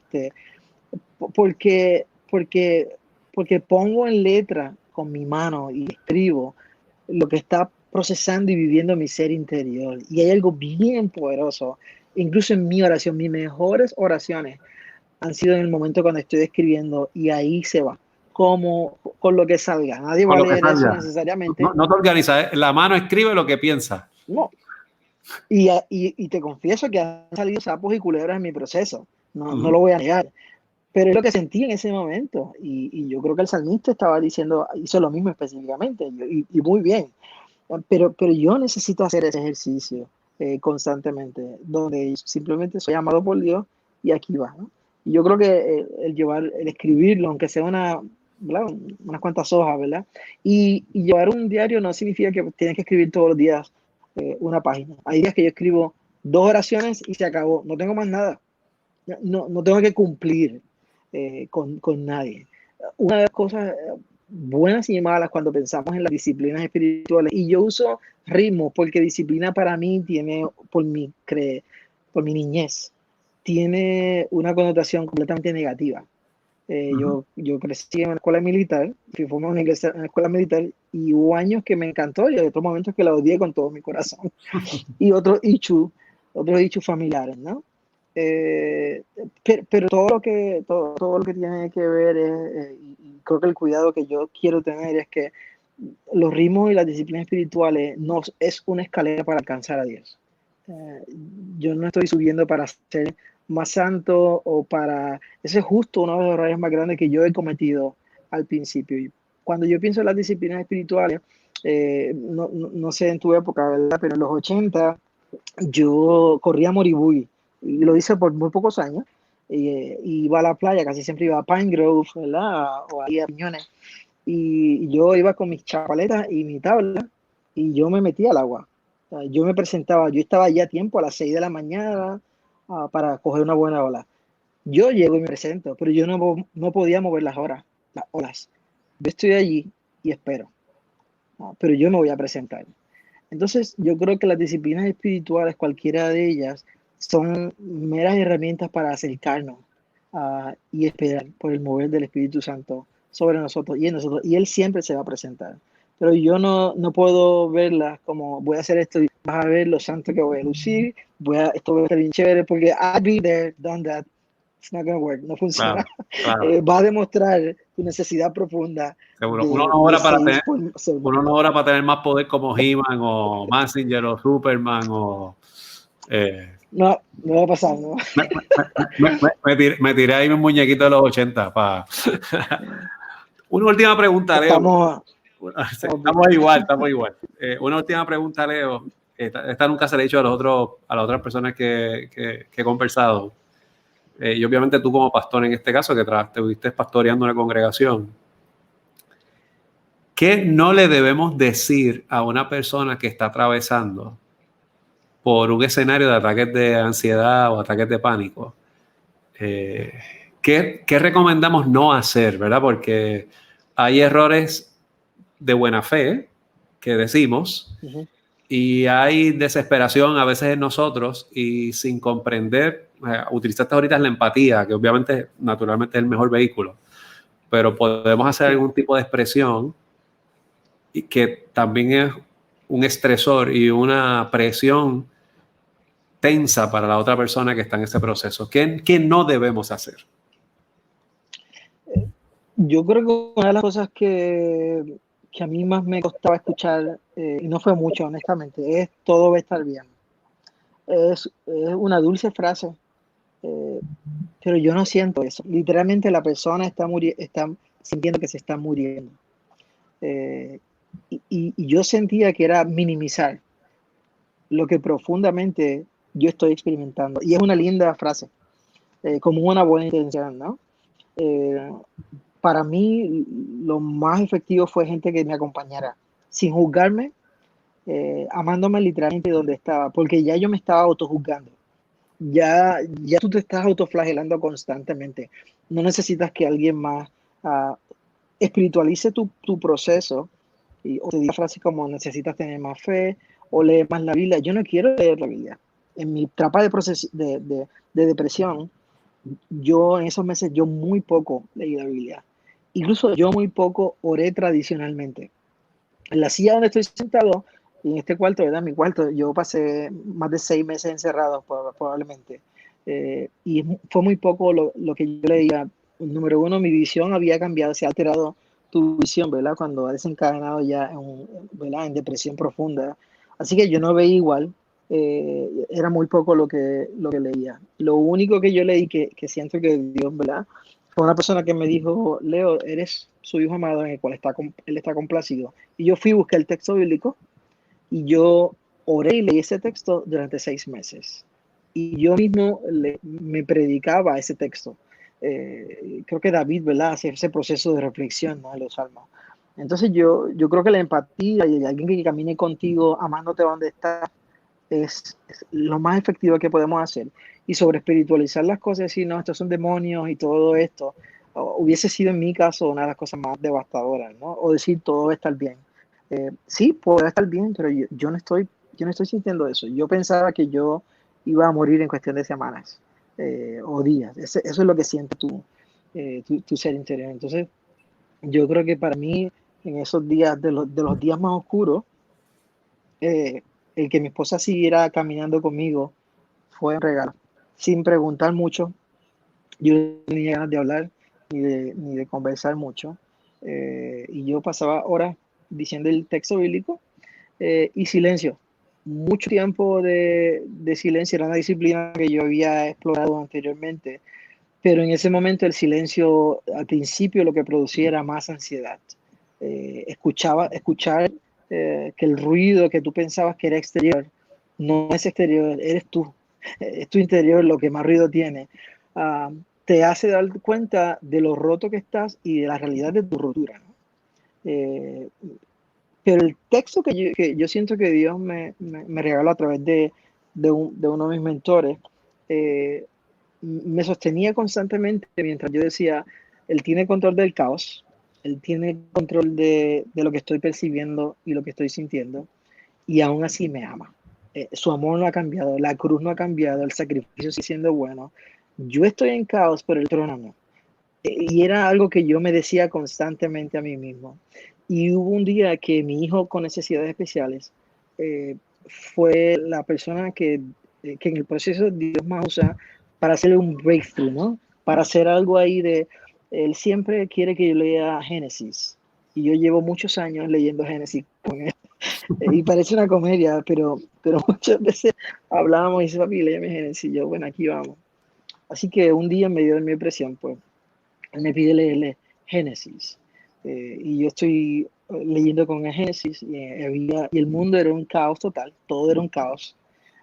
Porque porque pongo en letra con mi mano y escribo lo que está procesando y viviendo mi ser interior. Y hay algo bien poderoso, incluso en mi oración, mis mejores oraciones han sido en el momento cuando estoy escribiendo y ahí se va, como con lo que salga. Nadie va Con a lo que leer eso salga. necesariamente. No te organizas, la mano escribe lo que piensa. No. Y te confieso que han salido sapos y culebras en mi proceso. No lo voy a negar. Pero es lo que sentí en ese momento. Y yo creo que el salmista estaba diciendo, hizo lo mismo específicamente. Y muy bien. Pero yo necesito hacer ese ejercicio constantemente, donde simplemente soy amado por Dios y aquí va, ¿no? Y yo creo que el escribirlo, aunque sea ¿verdad? Unas cuantas hojas, ¿verdad? Y llevar un diario no significa que tienes que escribir todos los días una página. Hay días que yo escribo 2 oraciones y se acabó. No tengo más nada. No tengo que cumplir con nadie. Una de las cosas buenas y malas cuando pensamos en las disciplinas espirituales, y yo uso ritmo porque disciplina para mí tiene, por mi niñez, tiene una connotación completamente negativa. Yo crecí en una escuela militar, fui formado en una escuela militar y hubo años que me encantó y otros momentos que la odié con todo mi corazón. Y otros issues familiares, ¿no? Pero todo lo que tiene que ver y creo que el cuidado que yo quiero tener es que los ritmos y las disciplinas espirituales no es una escalera para alcanzar a Dios. Eh, yo no estoy subiendo para ser más santo o para... Ese es justo uno de los errores más grandes que yo he cometido al principio. Y cuando yo pienso en las disciplinas espirituales, no sé en tu época, ¿verdad? Pero en los 80 yo corría Moribuy y lo hice por muy pocos años. Y iba a la playa, casi siempre iba a Pine Grove, ¿verdad? O ahí a Piñones. Y yo iba con mis chapaletas y mi tabla y yo me metía al agua. O sea, yo me presentaba, yo estaba ya a tiempo a las 6 de la mañana para coger una buena ola. Yo llego y me presento, pero yo no podía mover las olas. Yo estoy allí y espero, pero yo me voy a presentar. Entonces, yo creo que las disciplinas espirituales, cualquiera de ellas, son meras herramientas para acercarnos y esperar por el mover del Espíritu Santo sobre nosotros y en nosotros. Y Él siempre se va a presentar. Pero yo no puedo verlas como voy a hacer esto y vas a ver lo santo que voy a lucir, esto va a estar bien chévere, porque I've been there, done that. It's not gonna work, no funciona. Claro, claro. Va a demostrar tu necesidad profunda Seguro. de seguir por Uno no ora para tener más poder como He-Man o Mazinger o Superman o... No va a pasar, ¿no? Me tiré ahí un muñequito de los 80 para... Una última pregunta, Leo. Estamos igual. Una última pregunta, Leo. Esta nunca se le ha dicho a las otras personas que he conversado. Y obviamente tú como pastor en este caso, que te estuviste pastoreando una congregación. ¿Qué no le debemos decir a una persona que está atravesando por un escenario de ataques de ansiedad o ataques de pánico? ¿Qué recomendamos no hacer, verdad? Porque hay errores de buena fe que decimos y hay desesperación a veces en nosotros y sin comprender, utilizaste ahorita la empatía, que obviamente naturalmente es el mejor vehículo, pero podemos hacer algún tipo de expresión y que también es un estresor y una presión tensa para la otra persona que está en ese proceso. ¿Qué no debemos hacer? Yo creo que una de las cosas que a mí más me costaba escuchar, y no fue mucho, honestamente, es todo va a estar bien. Es una dulce frase, pero yo no siento eso. Literalmente la persona está sintiendo que se está muriendo. Y yo sentía que era minimizar lo que profundamente yo estoy experimentando. Y es una linda frase, como una buena intención, ¿no? Para mí, lo más efectivo fue gente que me acompañara, sin juzgarme, amándome literalmente donde estaba, porque ya yo me estaba autojuzgando. Ya tú te estás autoflagelando constantemente. No necesitas que alguien más espiritualice tu proceso o te diga frases como necesitas tener más fe o leer más la Biblia. Yo no quiero leer la Biblia. En mi etapa de depresión, yo en esos meses yo muy poco leí la Biblia. Incluso yo muy poco oré tradicionalmente. En la silla donde estoy sentado, y en este cuarto, ¿verdad? Mi cuarto, yo pasé más de 6 meses encerrado probablemente. Y fue muy poco lo que yo leía. Número uno, mi visión había cambiado, se ha alterado tu visión, ¿verdad? Cuando ha desencadenado ya ¿verdad? En depresión profunda. Así que yo no veía igual. Era muy poco lo que leía. Lo único que yo leí que siento que Dios, ¿verdad? Fue una persona que me dijo, Leo, eres su hijo amado en el cual él está complacido. Y yo fui a buscar el texto bíblico y yo oré y leí ese texto durante 6 meses. Y yo mismo me predicaba ese texto. Creo que David, ¿verdad? Hacía ese proceso de reflexión, ¿no? En los salmos. Entonces yo creo que la empatía y alguien que camine contigo amándote donde estás es lo más efectivo que podemos hacer. Y sobre espiritualizar las cosas, decir, no, estos son demonios y todo esto, hubiese sido en mi caso una de las cosas más devastadoras, ¿no? O decir, todo va a estar bien. Sí, puede estar bien, pero yo no estoy sintiendo eso. Yo pensaba que yo iba a morir en cuestión de semanas o días. Eso es lo que siente tu ser interior. Entonces, yo creo que para mí, en esos días, de los días más oscuros, eh, el que mi esposa siguiera caminando conmigo fue un regalo. Sin preguntar mucho, yo no tenía ganas de hablar ni de conversar mucho. Y yo pasaba horas diciendo el texto bíblico y silencio. Mucho tiempo de silencio era una disciplina que yo había explorado anteriormente, pero en ese momento el silencio al principio lo que producía era más ansiedad. Escuchar que el ruido que tú pensabas que era exterior no es exterior, eres tú, es tu interior lo que más ruido tiene. Ah, Te hace dar cuenta de lo roto que estás y de la realidad de tu rotura, ¿no? Eh, pero el texto que yo siento que Dios me regaló a través de uno de mis mentores, eh, me sostenía constantemente mientras yo decía, Él tiene control del caos, Él tiene control de lo que estoy percibiendo y lo que estoy sintiendo, y aún así me ama. Su amor no ha cambiado, la cruz no ha cambiado, el sacrificio sigue siendo bueno. Yo estoy en caos, pero el trono no. Y era algo que yo me decía constantemente a mí mismo. Y hubo un día que mi hijo con necesidades especiales eh, fue la persona que en el proceso Dios más usa para hacerle un breakthrough, ¿no? Para hacer algo ahí él siempre quiere que yo lea Génesis. Y yo llevo muchos años leyendo Génesis con él. Y parece una comedia, pero muchas veces hablábamos y dice, papi, léeme Génesis. Y yo, bueno, aquí vamos. Así que un día en medio de mi depresión, pues, él me pide leerle Génesis. Y yo estoy leyendo con el Génesis y el mundo era un caos total, todo era un caos.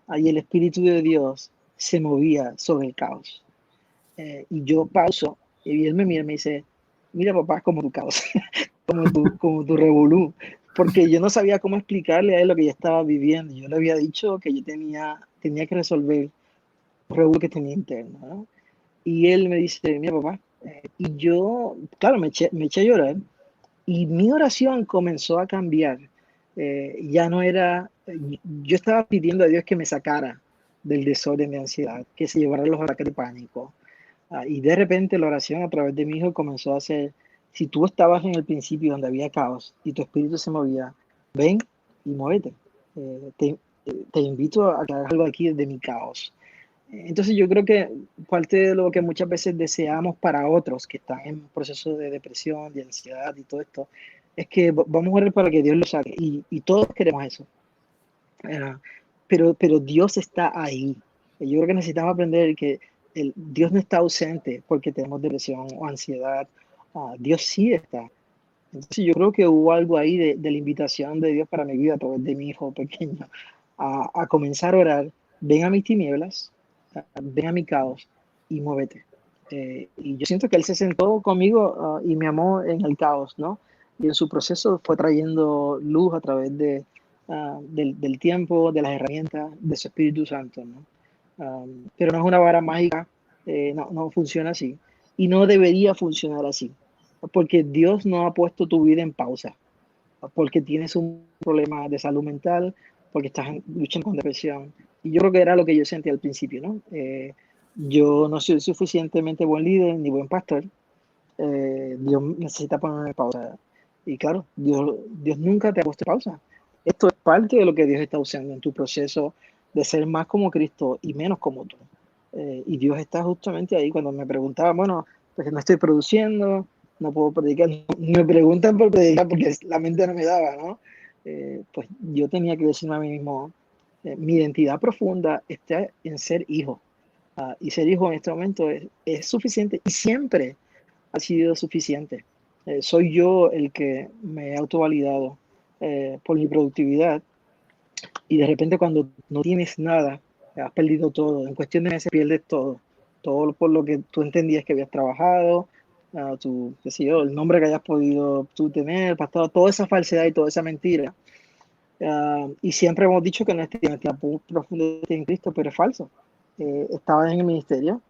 Ahí el Espíritu de Dios se movía sobre el caos. Y yo pauso y él me mira y me dice, mira papá, como tu caos, como tu revolú. Porque yo no sabía cómo explicarle a él lo que yo estaba viviendo. Yo le había dicho que yo tenía que resolver el revolú que tenía interno, ¿no? Y él me dice, mira papá, y yo, claro, me eché a llorar y mi oración comenzó a cambiar. Ya no era, yo estaba pidiendo a Dios que me sacara del desorden de ansiedad, que se llevara los ataques de pánico. Y de repente la oración a través de mi hijo comenzó a ser, si tú estabas en el principio donde había caos y tu espíritu se movía, ven y muévete. Te invito a que hagas algo aquí de mi caos. Entonces yo creo que parte de lo que muchas veces deseamos para otros que están en proceso de depresión, de ansiedad y todo esto, es que vamos a orar para que Dios lo saque. Y todos queremos eso. Eh, pero Dios está ahí. Yo creo que necesitamos aprender que Dios no está ausente porque tenemos depresión o ansiedad. Dios sí está. Entonces yo creo que hubo algo ahí de la invitación de Dios para mi vida a través de mi hijo pequeño a comenzar a orar. Ven a mis tinieblas, ven a mi caos y muévete. Y yo siento que él se sentó conmigo y me amó en el caos, ¿no? Y en su proceso fue trayendo luz a través del tiempo, de las herramientas, de su Espíritu Santo, ¿no? Pero no es una vara mágica, no funciona así. Y no debería funcionar así, porque Dios no ha puesto tu vida en pausa, porque tienes un problema de salud mental, porque estás luchando con depresión. Y yo creo que era lo que yo sentía al principio, ¿no? Yo no soy suficientemente buen líder ni buen pastor, Dios necesita poner pausa. Y claro, Dios nunca te ha puesto pausa. Esto es parte de lo que Dios está usando en tu proceso de ser más como Cristo y menos como tú. Y Dios está justamente ahí. Cuando me preguntaba, bueno, pues no estoy produciendo, no puedo predicar, me preguntan por predicar porque la mente no me daba, ¿no? Pues yo tenía que decirme a mí mismo, mi identidad profunda está en ser hijo. Y ser hijo en este momento es suficiente y siempre ha sido suficiente. Soy yo el que me he autovalidado por mi productividad, y de repente cuando no tienes nada, has perdido todo. En cuestión de meses pierdes todo. Todo por lo que tú entendías que habías trabajado, qué sé yo, el nombre que hayas podido tú tener, pasado, toda esa falsedad y toda esa mentira. Y siempre hemos dicho que nuestra identidad profunda en Cristo, pero es falso. Estaba en el ministerio,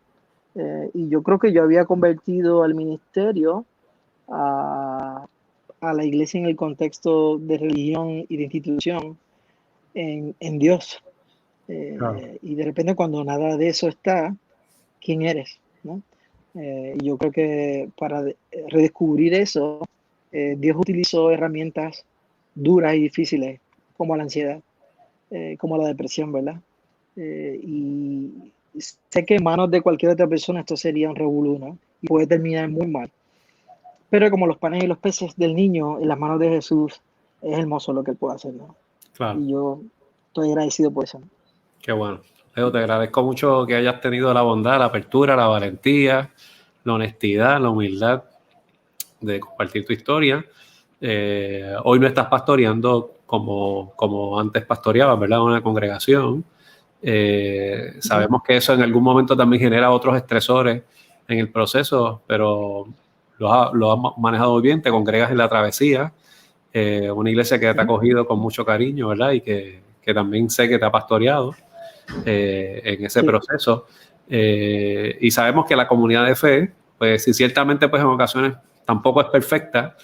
y yo creo que yo había convertido al ministerio a la iglesia en el contexto de religión y de institución en Dios. Claro. Y de repente cuando nada de eso está, ¿quién eres? ¿No? Y yo creo que para redescubrir eso, Dios utilizó herramientas duras y difíciles, como la ansiedad, como la depresión, ¿verdad? Y sé que en manos de cualquier otra persona esto sería un revolú, ¿no? Y puede terminar muy mal. Pero como los panes y los peces del niño en las manos de Jesús, es hermoso lo que él puede hacer, ¿no? Claro. Y yo estoy agradecido por eso, ¿no? Qué bueno. Leo, te agradezco mucho que hayas tenido la bondad, la apertura, la valentía, la honestidad, la humildad de compartir tu historia. Hoy no estás pastoreando como antes pastoreabas, ¿verdad? Una congregación. Sabemos que eso en algún momento también genera otros estresores en el proceso, pero lo has manejado muy bien, te congregas en La Travesía, una iglesia que te ha acogido con mucho cariño, ¿verdad? Y que también sé que te ha pastoreado en ese proceso. Y sabemos que la comunidad de fe, pues sí, ciertamente pues en ocasiones tampoco es perfecta.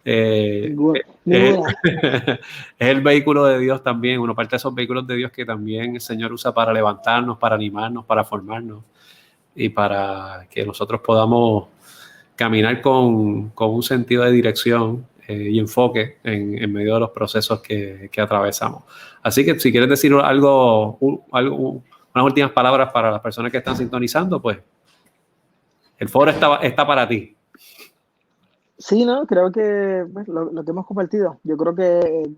Ninguna. Es, es el vehículo de Dios también, una parte de esos vehículos de Dios que también el Señor usa para levantarnos, para animarnos, para formarnos y para que nosotros podamos caminar con un sentido de dirección y enfoque en medio de los procesos que atravesamos. Así que si quieres decir unas últimas palabras para las personas que están sintonizando, pues el foro está para ti. Sí, no, creo que pues, lo que hemos compartido, yo creo que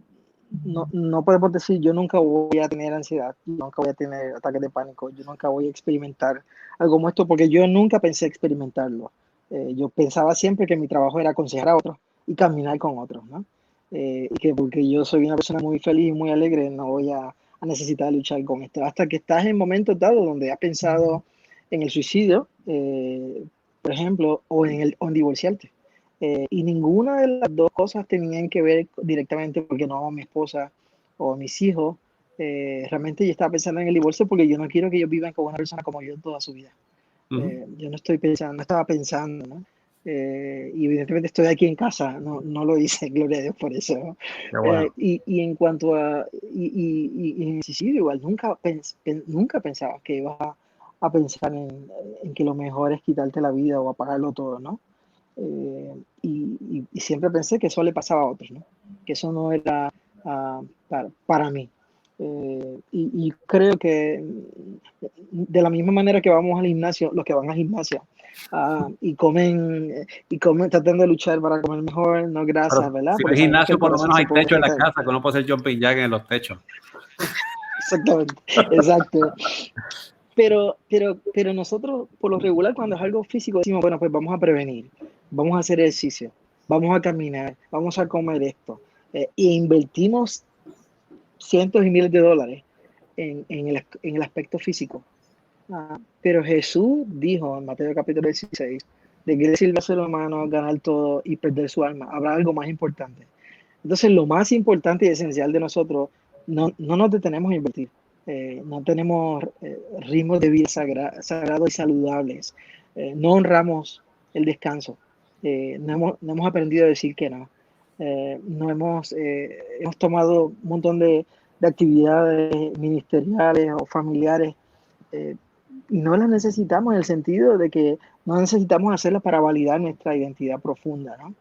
no podemos decir yo nunca voy a tener ansiedad, nunca voy a tener ataques de pánico, yo nunca voy a experimentar algo como esto, porque yo nunca pensé experimentarlo. Yo pensaba siempre que mi trabajo era aconsejar a otros y caminar con otros, ¿no? Y que porque yo soy una persona muy feliz y muy alegre, no voy a necesitar luchar con esto. Hasta que estás en momentos dados donde has pensado en el suicidio, por ejemplo, o en divorciarte. Y ninguna de las dos cosas tenían que ver directamente porque no mi esposa o mis hijos. Realmente yo estaba pensando en el divorcio porque yo no quiero que ellos vivan con una persona como yo toda su vida. Yo no estaba pensando, ¿no? Y evidentemente estoy aquí en casa, no lo hice, gloria a Dios por eso, ¿no? Qué bueno. Y en cuanto a, y en el suicidio igual, nunca pensaba que ibas a pensar en que lo mejor es quitarte la vida o apagarlo todo, ¿no? Y siempre pensé que eso le pasaba a otros, ¿no? Que eso no era para mí. Y creo que de la misma manera que vamos al gimnasio, los que van al gimnasio y comen tratando de luchar para comer mejor, no grasas, Pero ¿verdad? si no Porque hay sabemos que gimnasio, el por lo corazón menos se hay puede techo en la afectar. casa, que uno puede hacer jumping jack en los techos. Exactamente, exacto. Pero nosotros, por lo regular, cuando es algo físico, decimos, bueno, pues vamos a prevenir, vamos a hacer ejercicio, vamos a caminar, vamos a comer esto. Y invertimos cientos y miles de dólares en el aspecto físico. Pero Jesús dijo en Mateo capítulo 16, de qué le sirve al ser humano ganar todo y perder su alma. Habrá algo más importante. Entonces, lo más importante y esencial de nosotros, no nos detenemos a invertir. No tenemos ritmos de vida sagrados y saludables. No honramos el descanso. No hemos aprendido a decir que no. No hemos tomado un montón de actividades ministeriales o familiares, eh, y no las necesitamos en el sentido de que no necesitamos hacerlas para validar nuestra identidad profunda, ¿no?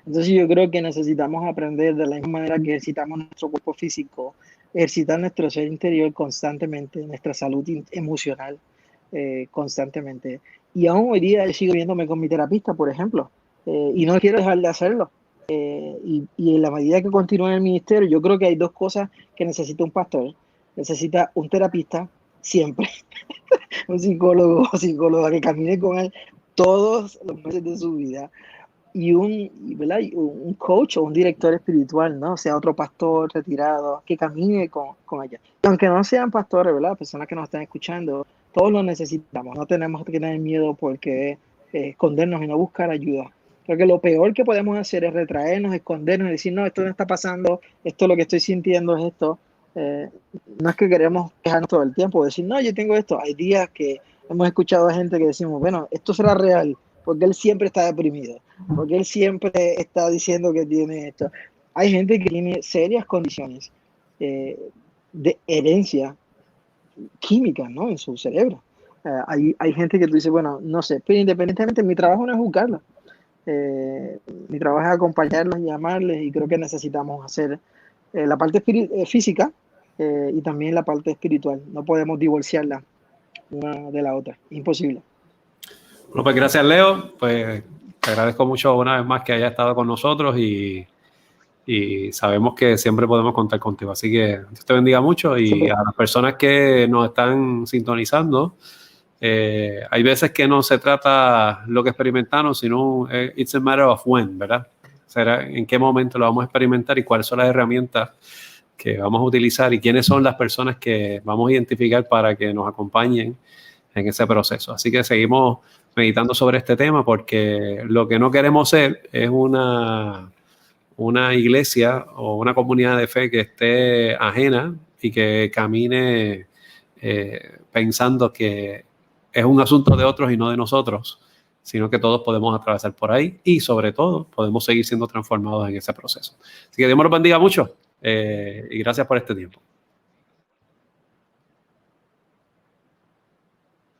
Entonces yo creo que necesitamos aprender de la misma manera que ejercitamos nuestro cuerpo físico, ejercitar nuestro ser interior constantemente, nuestra salud emocional constantemente. Y aún hoy día yo sigo viéndome con mi terapista, por ejemplo, y no quiero dejar de hacerlo. Y en la medida que continúe en el ministerio, yo creo que hay dos cosas que necesita un pastor. Necesita un terapista siempre, un psicólogo o psicóloga que camine con él todos los meses de su vida ¿verdad? Y un coach o un director espiritual, ¿no? O sea, otro pastor retirado que camine con ella. Y aunque no sean pastores, ¿verdad? Personas que nos están escuchando, todos lo necesitamos. No tenemos que tener miedo porque escondernos y no buscar ayuda. Creo que lo peor que podemos hacer es retraernos, escondernos y decir, no, esto no está pasando, esto lo que estoy sintiendo es esto. No es que queremos quejarnos todo el tiempo, decir, no, yo tengo esto. Hay días que hemos escuchado a gente que decimos, bueno, esto será real, porque él siempre está deprimido, porque él siempre está diciendo que tiene esto. Hay gente que tiene serias condiciones de herencia química, ¿no? En su cerebro. Hay gente que tú dices, bueno, no sé, pero independientemente, mi trabajo no es juzgarlo. Mi trabajo es acompañarlos y amarles, y creo que necesitamos hacer la parte física y también la parte espiritual. No podemos divorciarla una de la otra, imposible. Bueno, pues gracias, Leo. Pues te agradezco mucho una vez más que hayas estado con nosotros y sabemos que siempre podemos contar contigo. Así que Dios te bendiga mucho y Siempre. a las personas que nos están sintonizando, hay veces que no se trata lo que experimentamos, sino it's a matter of when, ¿verdad? Será en qué momento lo vamos a experimentar y cuáles son las herramientas que vamos a utilizar y quiénes son las personas que vamos a identificar para que nos acompañen en ese proceso. Así que seguimos meditando sobre este tema porque lo que no queremos ser es una iglesia o una comunidad de fe que esté ajena y que camine pensando que es un asunto de otros y no de nosotros, sino que todos podemos atravesar por ahí y sobre todo podemos seguir siendo transformados en ese proceso. Así que Dios me los bendiga mucho y gracias por este tiempo.